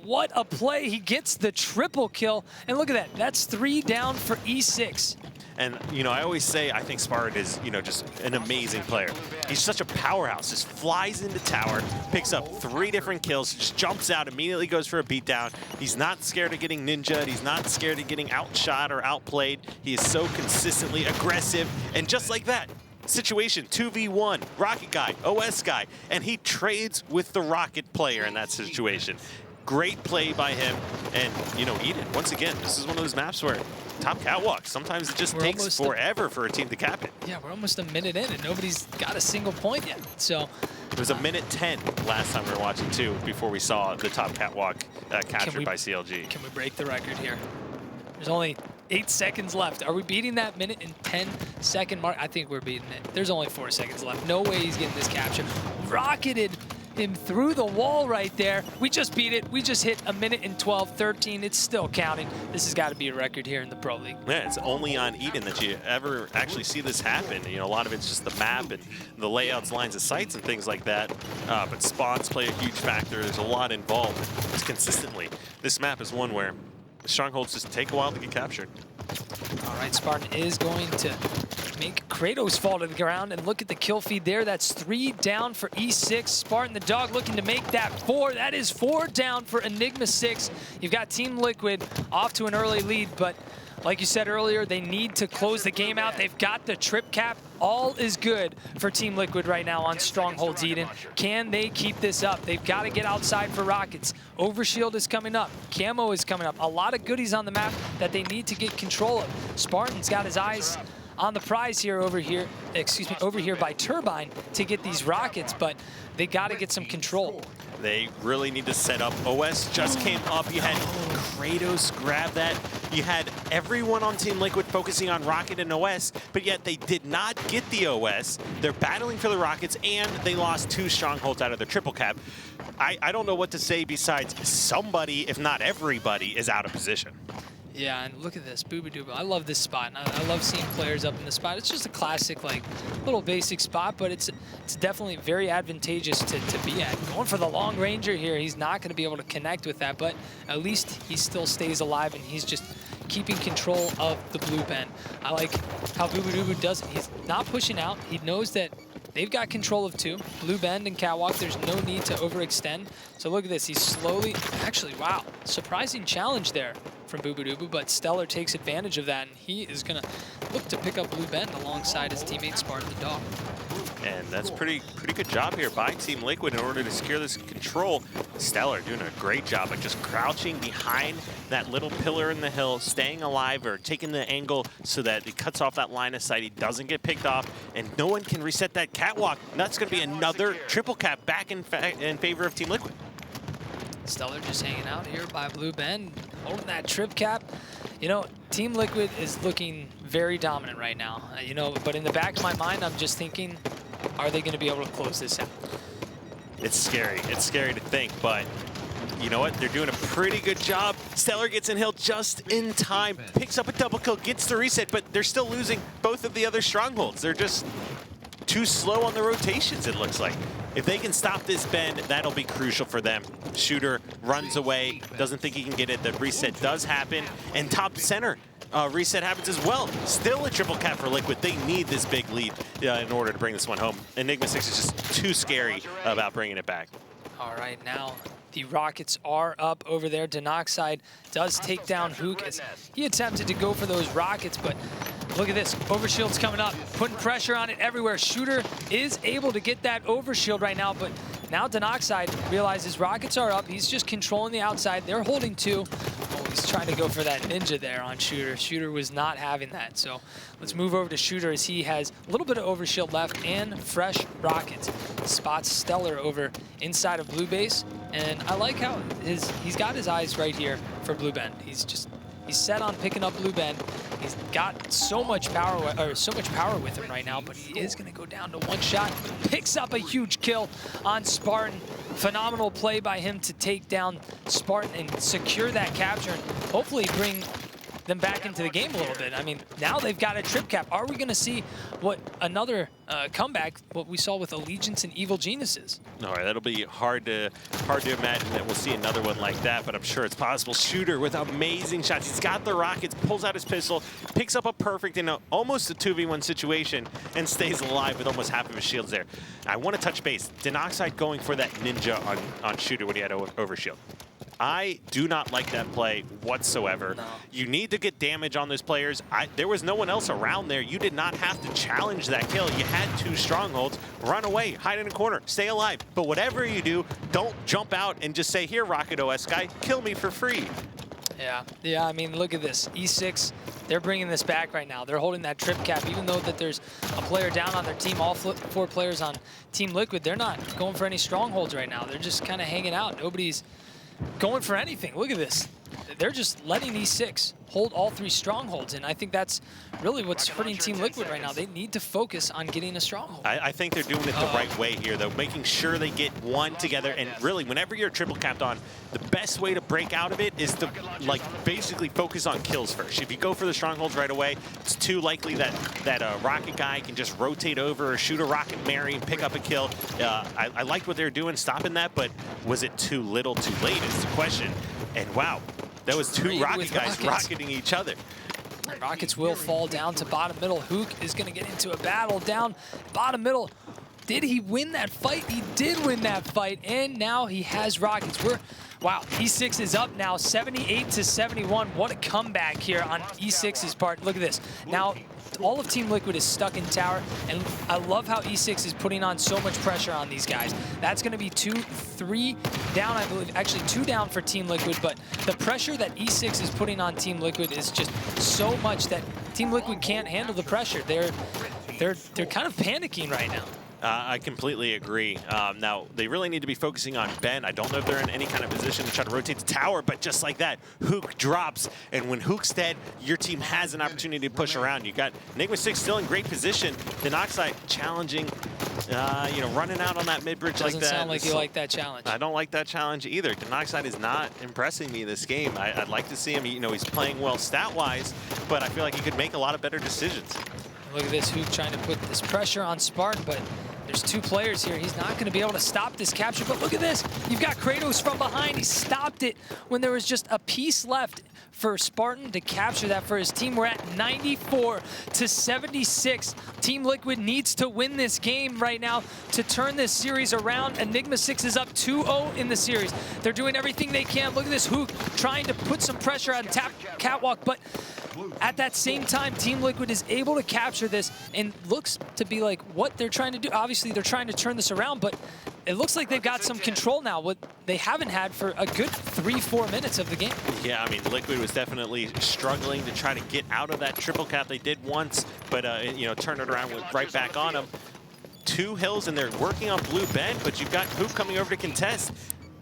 What a play. He gets the triple kill, and look at that. That's 3 down for E6. And, you know, I always say I think Spartan is, you know, just an amazing player. He's such a powerhouse. Just flies into tower, picks up 3 different kills, just jumps out, immediately goes for a beatdown. He's not scared of getting ninja'd. He's not scared of getting outshot or outplayed. He is so consistently aggressive. And just like that, situation 2v1, Rocket guy, OS guy, and he trades with the Rocket player in that situation. Great play by him. And, you know, Eden, once again, this is one of those maps where top catwalk, sometimes it just takes forever for a team to cap it. Yeah, we're almost a minute in and nobody's got a single point yet. So it was a minute 10 last time we were watching too, before we saw the top catwalk captured by CLG. Can we break the record here? There's only 8 seconds left. Are we beating that minute and 10-second mark? I think we're beating it. There's only 4 seconds left. No way he's getting this capture. Rocketed him through the wall right there. We just beat it. We just hit a minute and 12-13. It's still counting. This has got to be a record here in the Pro League. Yeah, it's only on Eden that you ever actually see this happen. You know, a lot of it's just the map and the layouts, lines of sights, and things like that. But spawns play a huge factor. There's a lot involved. It's consistently. This map is one where the Strongholds just take a while to get captured. All right, Spartan is going to make Kratos fall to the ground, and look at the kill feed there. That's 3 down for E6. Spartan the Dog looking to make that 4. That is 4 down for Enigma6. You've got Team Liquid off to an early lead, but like you said earlier, they need to close the game out. They've got the trip cap. All is good for Team Liquid right now on Strongholds, Eden. Can they keep this up? They've got to get outside for Rockets. Overshield is coming up. Camo is coming up. A lot of goodies on the map that they need to get control of. Spartan's got his eyes on the prize here over here by Turbine to get these Rockets, but they got to get some control. They really need to set up. OS just came up. You had Kratos grab that. You had everyone on Team Liquid focusing on Rocket and OS, but yet they did not get the OS. They're battling for the Rockets, and they lost 2 Strongholds out of their triple cap. I don't know what to say besides somebody, if not everybody, is out of position. Yeah, and look at this, Boo Boo Doo. I love this spot. I love seeing players up in the spot. It's just a classic, like, little basic spot, but it's definitely very advantageous to be at. Going for the long ranger here, he's not going to be able to connect with that, but at least he still stays alive, and he's just keeping control of the blue bend. I like how Boo Boo Doo does it. He's not pushing out. He knows that they've got control of 2. Blue bend and catwalk, there's no need to overextend. So look at this, he's slowly, actually, wow, surprising challenge there from Boo Boo Doo, but Stellar takes advantage of that, and he is going to look to pick up Blue Bend alongside his teammate Spartan the Dog. And that's pretty good job here by Team Liquid in order to secure this control. Stellar doing a great job of just crouching behind that little pillar in the hill, staying alive or taking the angle so that it cuts off that line of sight. He doesn't get picked off, and no one can reset that catwalk. And that's going to be another triple cap back in favor of Team Liquid. Stellar just hanging out here by Blue Bend, holding that trip cap. You know, Team Liquid is looking very dominant right now. You know, but in the back of my mind, I'm just thinking, are they going to be able to close this out? It's scary. It's scary to think, but you know what? They're doing a pretty good job. Stellar gets in hill just in time, picks up a double kill, gets the reset, but they're still losing both of the other Strongholds. They're just too slow on the rotations, it looks like. If they can stop this bend, that'll be crucial for them. Shooter runs away, doesn't think he can get it. The reset does happen, and top center reset happens as well. Still a triple cap for Liquid. They need this big lead in order to bring this one home. Enigma6 is just too scary about bringing it back. All right, now the Rockets are up over there. Denoxide does take down Hook as he attempted to go for those Rockets, but look at this. Overshield's coming up, putting pressure on it everywhere. Shooter is able to get that overshield right now, but now Denoxide realizes Rockets are up. He's just controlling the outside. They're holding 2. Oh, he's trying to go for that ninja there on Shooter. Shooter was not having that. So let's move over to Shooter as he has a little bit of overshield left and fresh Rockets. Spots Stellar over inside of blue base. And I like how he's got his eyes right here for Blue Bend. He's set on picking up Blue Bend. He's got so much power with him right now, but he is going to go down to one shot. Picks up a huge kill on Spartan. Phenomenal play by him to take down Spartan and secure that capture and hopefully bring them back into the game a little bit. I mean, now they've got a trip cap. Are we going to see what another comeback, what we saw with Allegiance and Evil Geniuses? All right, that'll be hard to imagine that we'll see another one like that, but I'm sure it's possible. Shooter with amazing shots. He's got the rockets, pulls out his pistol, picks up a perfect in almost a 2v1 situation, and stays alive with almost half of his shields there. I want to touch base. Denoxide going for that ninja on Shooter when he had overshield. I do not like that play whatsoever. No. You need to get damage on those players. There was no one else around there. You did not have to challenge that kill. You had 2 strongholds. Run away, hide in a corner, stay alive. But whatever you do, don't jump out and just say, here, Rocket OS guy, kill me for free. Yeah, I mean, look at this. E6, they're bringing this back right now. They're holding that trip cap, even though that there's a player down on their team, all 4 players on Team Liquid. They're not going for any strongholds right now. They're just kind of hanging out. Nobody's going for anything. Look at this. They're just letting E6 hold all 3 strongholds, and I think that's really what's hurting Team Liquid right now. They need to focus on getting a stronghold. I think they're doing it the right way here, though, making sure they get one together. And really, whenever you're triple capped on, the best way to break out of it is to, like, basically focus on kills first. If you go for the strongholds right away, it's too likely that rocket guy can just rotate over or shoot a rocket Mary and pick up a kill. I liked what they were doing, stopping that, but was it too little, too late is the question. And wow, that was 2 rocket guys rocketing each other. Rockets will fall down to bottom middle. Hook is going to get into a battle down bottom middle. Did he win that fight? He did win that fight, and now he has rockets. Wow, E6 is up now, 78-71. What a comeback here on E6's part. Look at this. Now, all of Team Liquid is stuck in tower, and I love how E6 is putting on so much pressure on these guys. That's going to be 3 down, I believe. Actually, 2 down for Team Liquid, but the pressure that E6 is putting on Team Liquid is just so much that Team Liquid can't handle the pressure. They're kind of panicking right now. I completely agree. Now, they really need to be focusing on Ben. I don't know if they're in any kind of position to try to rotate the tower, but just like that, Hook drops. And when Hook's dead, your team has an opportunity to push around. You got Enigma6 still in great position. Denoxide challenging, running out on that mid-bridge like that. Doesn't sound like you like that challenge. I don't like that challenge either. Denoxide is not impressing me this game. I'd like to see him, he's playing well stat-wise, but I feel like he could make a lot of better decisions. Look at this, Hook trying to put this pressure on Spartan, but there's 2 players here. He's not going to be able to stop this capture, but look at this. You've got Kratos from behind. He stopped it when there was just a piece left for Spartan to capture that for his team. We're at 94-76. Team Liquid needs to win this game right now to turn this series around. Enigma6 is up 2-0 in the series. They're doing everything they can. Look at this, Hook trying to put some pressure on Catwalk, but at that same time, Team Liquid is able to capture this and looks to be like what they're trying to do. Obviously, they're trying to turn this around, but it looks like they've got some control now, what they haven't had for a good 3-4 minutes of the game. Yeah, I mean, Liquid was definitely struggling to try to get out of that triple cap. They did once, but, turn it around, went right back on them. 2 hills, and they're working on Blue Bend, but you've got Hoop coming over to contest.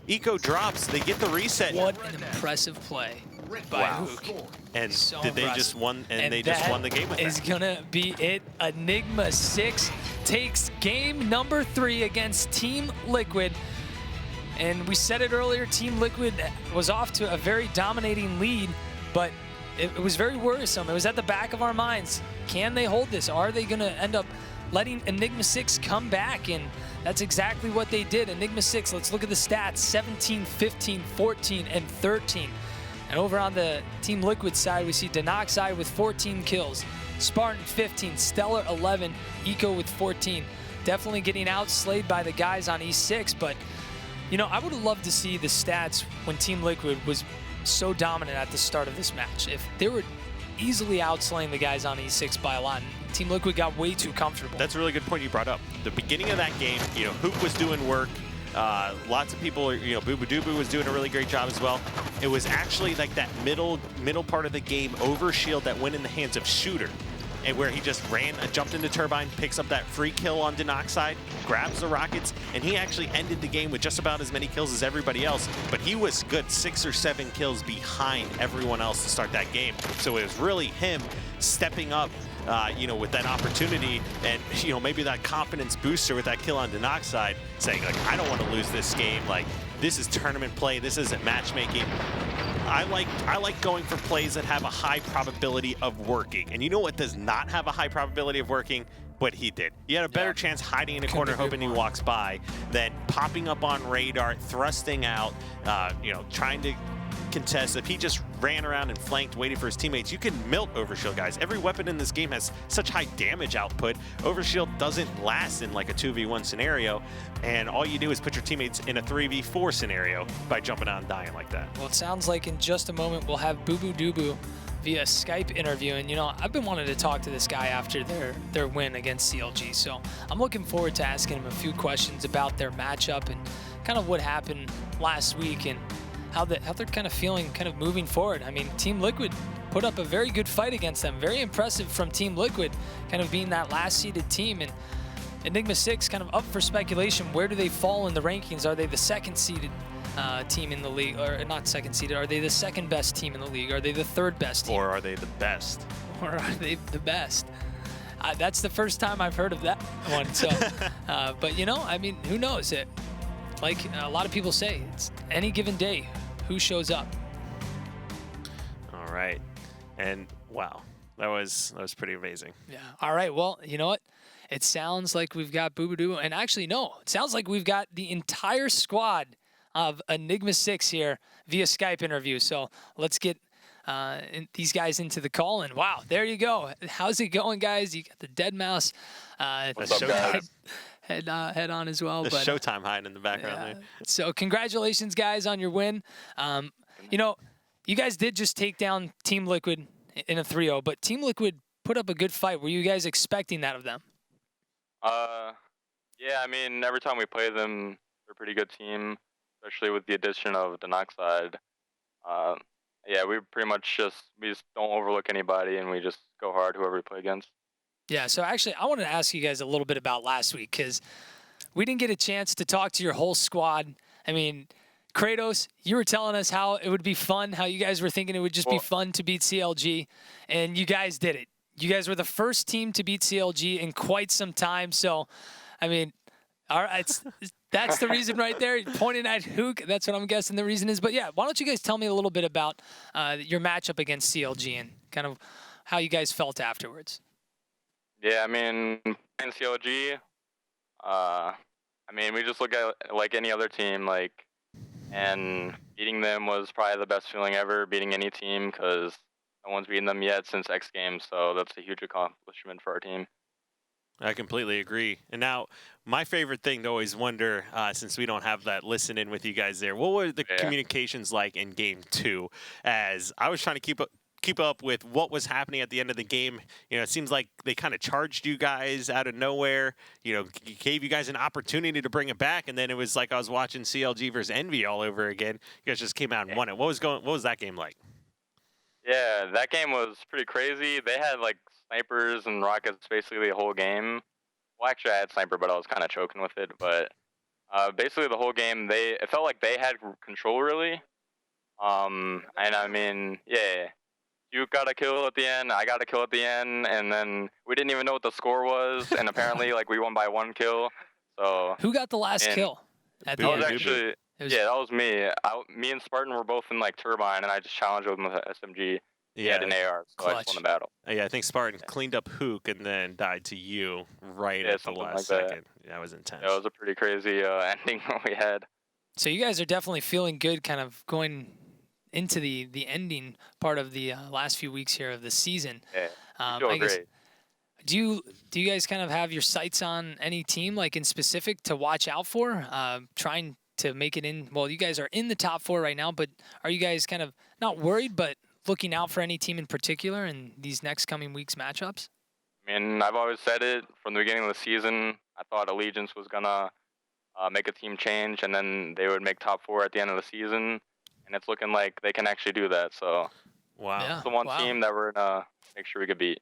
Eco drops. They get the reset. What an impressive play by Hook. And so did they just won? And they just won the game with that. Is gonna be it. Enigma6 takes game number 3 against Team Liquid. And we said it earlier, Team Liquid was off to a very dominating lead, but it was very worrisome. It was at the back of our minds. Can they hold this? Are they gonna end up letting Enigma6 come back? And that's exactly what they did. Enigma6, let's look at the stats, 17, 15, 14, and 13. And over on the Team Liquid side, we see Denoxide with 14 kills, Spartan 15, Stellar 11, Eco with 14. Definitely getting outslayed by the guys on E6, but I would have loved to see the stats when Team Liquid was so dominant at the start of this match. If they were easily outslaying the guys on E6 by a lot, Team Liquid got way too comfortable. That's a really good point you brought up. The beginning of that game, Hoop was doing work. Lots of people, Booba Doobu was doing a really great job as well. It was actually like that middle part of the game overshield that went in the hands of Shooter. and where he just jumped into Turbine, picks up that free kill on Denoxide, grabs the rockets, and he actually ended the game with just about as many kills as everybody else, but he was good 6 or 7 kills behind everyone else to start that game. So it was really him stepping up, you know, with that opportunity, and, you know, maybe that confidence booster with that kill on Denoxide, saying, like, I don't want to lose this game. Like, this is tournament play. This isn't matchmaking. I like going for plays that have a high probability of working. And you know what does not have a high probability of working? What he did. He had a better chance hiding in a corner hoping he walks by than popping up on radar, thrusting out, you know, trying to contest. If he just ran around and flanked, waiting for his teammates, you can melt Overshield, guys. Every weapon in this game has such high damage output. Overshield doesn't last in like a 2v1 scenario, and all you do is put your teammates in a 3v4 scenario by jumping out and dying like that. Well, it sounds like in just a moment we'll have Boo Boo Doo Boo via Skype interview, and you know, I've been wanting to talk to this guy after their win against CLG, so I'm looking forward to asking him a few questions about their matchup and kind of what happened last week and how they're kind of feeling, kind of moving forward. I mean, Team Liquid put up a very good fight against them. Very impressive from Team Liquid, kind of being that last seeded team. And Enigma6 kind of up for speculation. Where do they fall in the rankings? Are they the second seeded team in the league, or not second seeded? Are they the second best team in the league? Are they the third best team? Or are they the best? Or are they the best? That's the first time I've heard of that one. So, but you know, I mean, who knows? Like a lot of people say, it's any given day, who shows up. All right, and wow, that was pretty amazing. Yeah. All right. Well, you know what? It sounds like we've got Boo Boo Doo, and actually, no, it sounds like we've got the entire squad of Enigma6 here via Skype interview. So let's get these guys into the call, and wow, there you go. How's it going, guys? You got the Dead Mouse. What's up, guys? Head on as well. The but, Showtime hiding in the background there. So congratulations, guys, on your win. You know, you guys did just take down Team Liquid in a 3-0, but Team Liquid put up a good fight. Were you guys expecting that of them? Yeah, I mean, every time we play them, they're a pretty good team, especially with the addition of Denoxide. Yeah, we pretty much just don't overlook anybody, and we just go hard whoever we play against. Yeah, so actually, I wanted to ask you guys a little bit about last week, because we didn't get a chance to talk to your whole squad. I mean, Kratos, you were telling us how it would be fun, how you guys were thinking it would just be fun to beat CLG, and you guys did it. You guys were the first team to beat CLG in quite some time, so, I mean, all right, that's the reason right there. You're pointing at Hook, that's what I'm guessing the reason is. But yeah, why don't you guys tell me a little bit about your matchup against CLG and kind of how you guys felt afterwards. Yeah, I mean, in CLG, I mean, we just look at like any other team, like, and beating them was probably the best feeling ever, beating any team, because no one's beaten them yet since X Games, so that's a huge accomplishment for our team. I completely agree. And now, my favorite thing to always wonder, since we don't have that listen in with you guys there, what were the communications like in Game 2? As I was trying to keep up with what was happening at the end of the game. You know, it seems like they kind of charged you guys out of nowhere, you know, gave you guys an opportunity to bring it back, and then it was like I was watching CLG versus Envy all over again. You guys just came out and won it. What was that game like? Yeah, that game was pretty crazy. They had like snipers and rockets basically the whole game. Well, actually, I had sniper, but I was kind of choking with it. But basically, the whole game, it felt like they had control really. And I mean, yeah, you got a kill at the end, I got a kill at the end, and then we didn't even know what the score was, and apparently, like, we won by 1 kill. So who got the last kill? That was actually. Yeah, that was me. Me and Spartan were both in like Turbine, and I just challenged him with an SMG. He had an AR, so I just won the battle. Yeah, I think Spartan cleaned up Hook and then died to you right at the last second. That was intense. Yeah, it was a pretty crazy ending we had. So you guys are definitely feeling good, kind of going into the ending part of the last few weeks here of the season. Yeah, feel great. Do you guys kind of have your sights on any team like in specific to watch out for? Trying to make it in, well, you guys are in the top 4 right now, but are you guys kind of not worried, but looking out for any team in particular in these next coming weeks matchups? I mean, I've always said it from the beginning of the season. I thought Allegiance was going to make a team change, and then they would make top 4 at the end of the season, and it's looking like they can actually do that. So wow, it's the one team that we're going to make sure we could beat.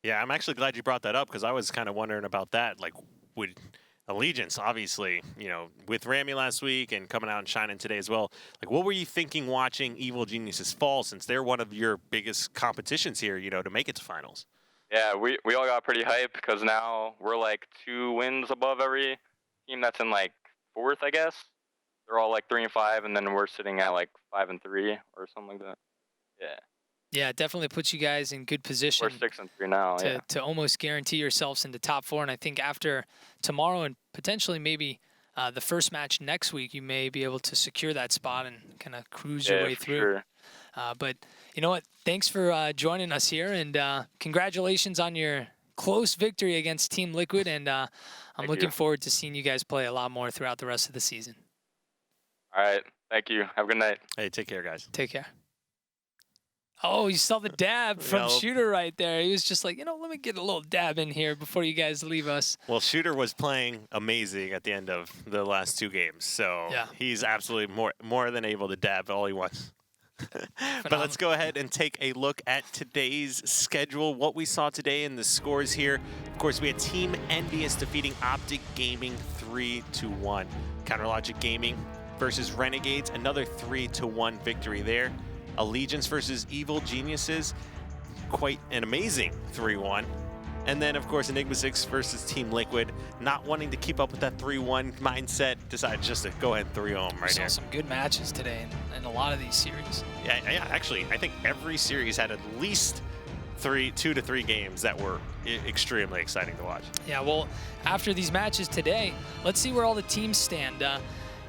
Yeah, I'm actually glad you brought that up because I was kind of wondering about that. Like, would Allegiance, obviously, you know, with Rami last week and coming out and shining today as well, like, what were you thinking watching Evil Geniuses fall since they're one of your biggest competitions here, you know, to make it to finals? Yeah, we all got pretty hyped because now we're like 2 wins above every team that's in like 4th, I guess. They're all like 3-5, and then we're sitting at like 5-3 or something like that. Yeah. Yeah, it definitely puts you guys in good position. We're 6-3 now. To almost guarantee yourselves in the top 4. And I think after tomorrow and potentially maybe the first match next week, you may be able to secure that spot and kind of cruise your way through. Sure. But you know what? Thanks for joining us here, and congratulations on your close victory against Team Liquid. And I'm looking forward to seeing you guys play a lot more throughout the rest of the season. All right. Thank you. Have a good night. Hey, take care, guys. Take care. Oh, you saw the dab from Shooter right there. He was just like, you know, let me get a little dab in here before you guys leave us. Well, Shooter was playing amazing at the end of the last 2 games, so he's absolutely more than able to dab all he wants. But let's go ahead and take a look at today's schedule, what we saw today in the scores here. Of course, we had Team Envious defeating Optic Gaming 3-1. Counterlogic Gaming versus Renegades, another 3-1 victory there. Allegiance versus Evil Geniuses, quite an amazing 3-1. And then, of course, Enigma6 versus Team Liquid, not wanting to keep up with that 3-1 mindset, decided just to go ahead and 3-0 right here. Saw some good matches today in a lot of these series. Yeah, actually, I think every series had at least 2 to 3 games that were extremely exciting to watch. Yeah, well, after these matches today, let's see where all the teams stand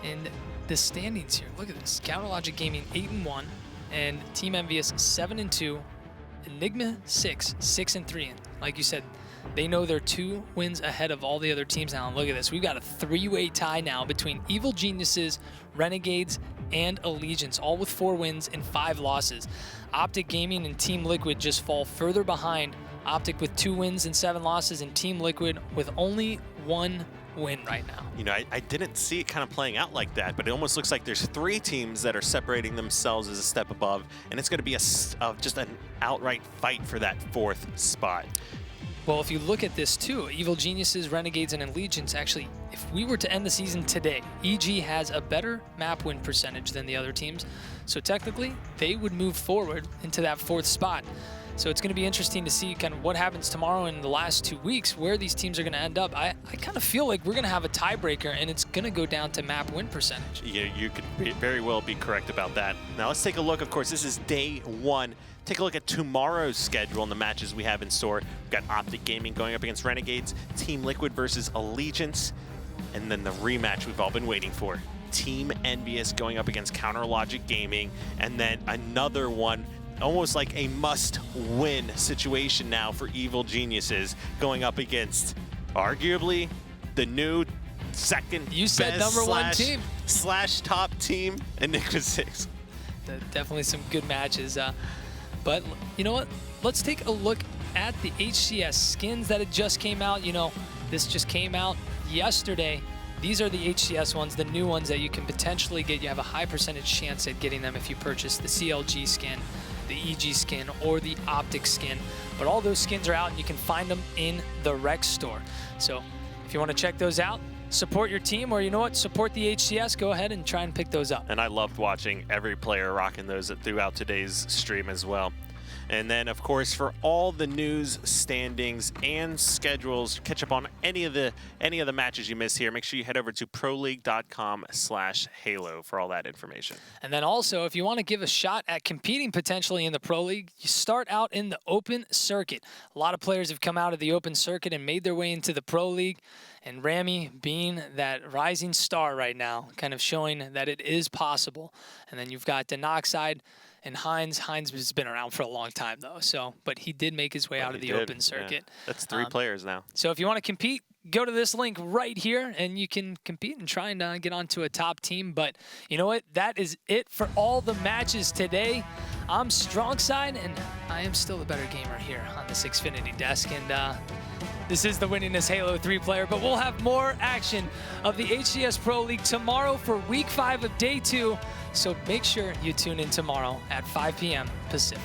in the standings here. Look at this. Counterlogic Gaming 8-1. And Team Envious 7-2, Enigma6 6-3. And like you said, they know they're 2 wins ahead of all the other teams now. And look at this, we've got a 3-way tie now between Evil Geniuses, Renegades, and Allegiance, all with 4 wins and 5 losses. Optic Gaming and Team Liquid just fall further behind. Optic with 2 wins and 7 losses, and Team Liquid with only 1 win right now. You know, I didn't see it kind of playing out like that, but it almost looks like there's 3 teams that are separating themselves as a step above, and it's going to be just an outright fight for that 4th spot. Well, if you look at this too, Evil Geniuses, Renegades, and Allegiance, actually, if we were to end the season today, EG has a better map win percentage than the other teams, so technically they would move forward into that 4th spot. So it's going to be interesting to see kind of what happens tomorrow in the last 2 weeks, where these teams are going to end up. I kind of feel like we're going to have a tiebreaker, and it's going to go down to map win percentage. Yeah, you could very well be correct about that. Now let's take a look. Of course, this is day 1. Take a look at tomorrow's schedule and the matches we have in store. We've got Optic Gaming going up against Renegades, Team Liquid versus Allegiance, and then the rematch we've all been waiting for. Team Envious going up against Counterlogic Gaming, and then another one, almost like a must-win situation now for Evil Geniuses, going up against arguably the new second best #1 team / top team, Enigma6. Definitely some good matches. But you know what? Let's take a look at the HCS skins that had just came out. You know, this just came out yesterday. These are the HCS ones, the new ones that you can potentially get. You have a high percentage chance at getting them if you purchase the CLG skin, the EG skin, or the Optic skin. But all those skins are out, and you can find them in the Rec store. So if you want to check those out, support your team, or you know what, support the HCS, go ahead and try and pick those up. And I loved watching every player rocking those throughout today's stream as well. And then, of course, for all the news, standings, and schedules, catch up on any of the matches you miss here, make sure you head over to proleague.com/halo for all that information. And then also, if you want to give a shot at competing potentially in the Pro League, you start out in the Open Circuit. A lot of players have come out of the Open Circuit and made their way into the Pro League. And Rami being that rising star right now, kind of showing that it is possible. And then you've got Denoxide and Heinz. Heinz has been around for a long time, though. But he did make his way out of the Open Circuit. Yeah. That's 3 players now. So if you want to compete, go to this link right here, and you can compete and try and get onto a top team. But you know what? That is it for all the matches today. I'm Strongside, and I am still the better gamer here on this Xfinity desk. And this is the winningest Halo 3 player, but we'll have more action of the HCS Pro League tomorrow for Week 5 of Day 2. So make sure you tune in tomorrow at 5 p.m. Pacific.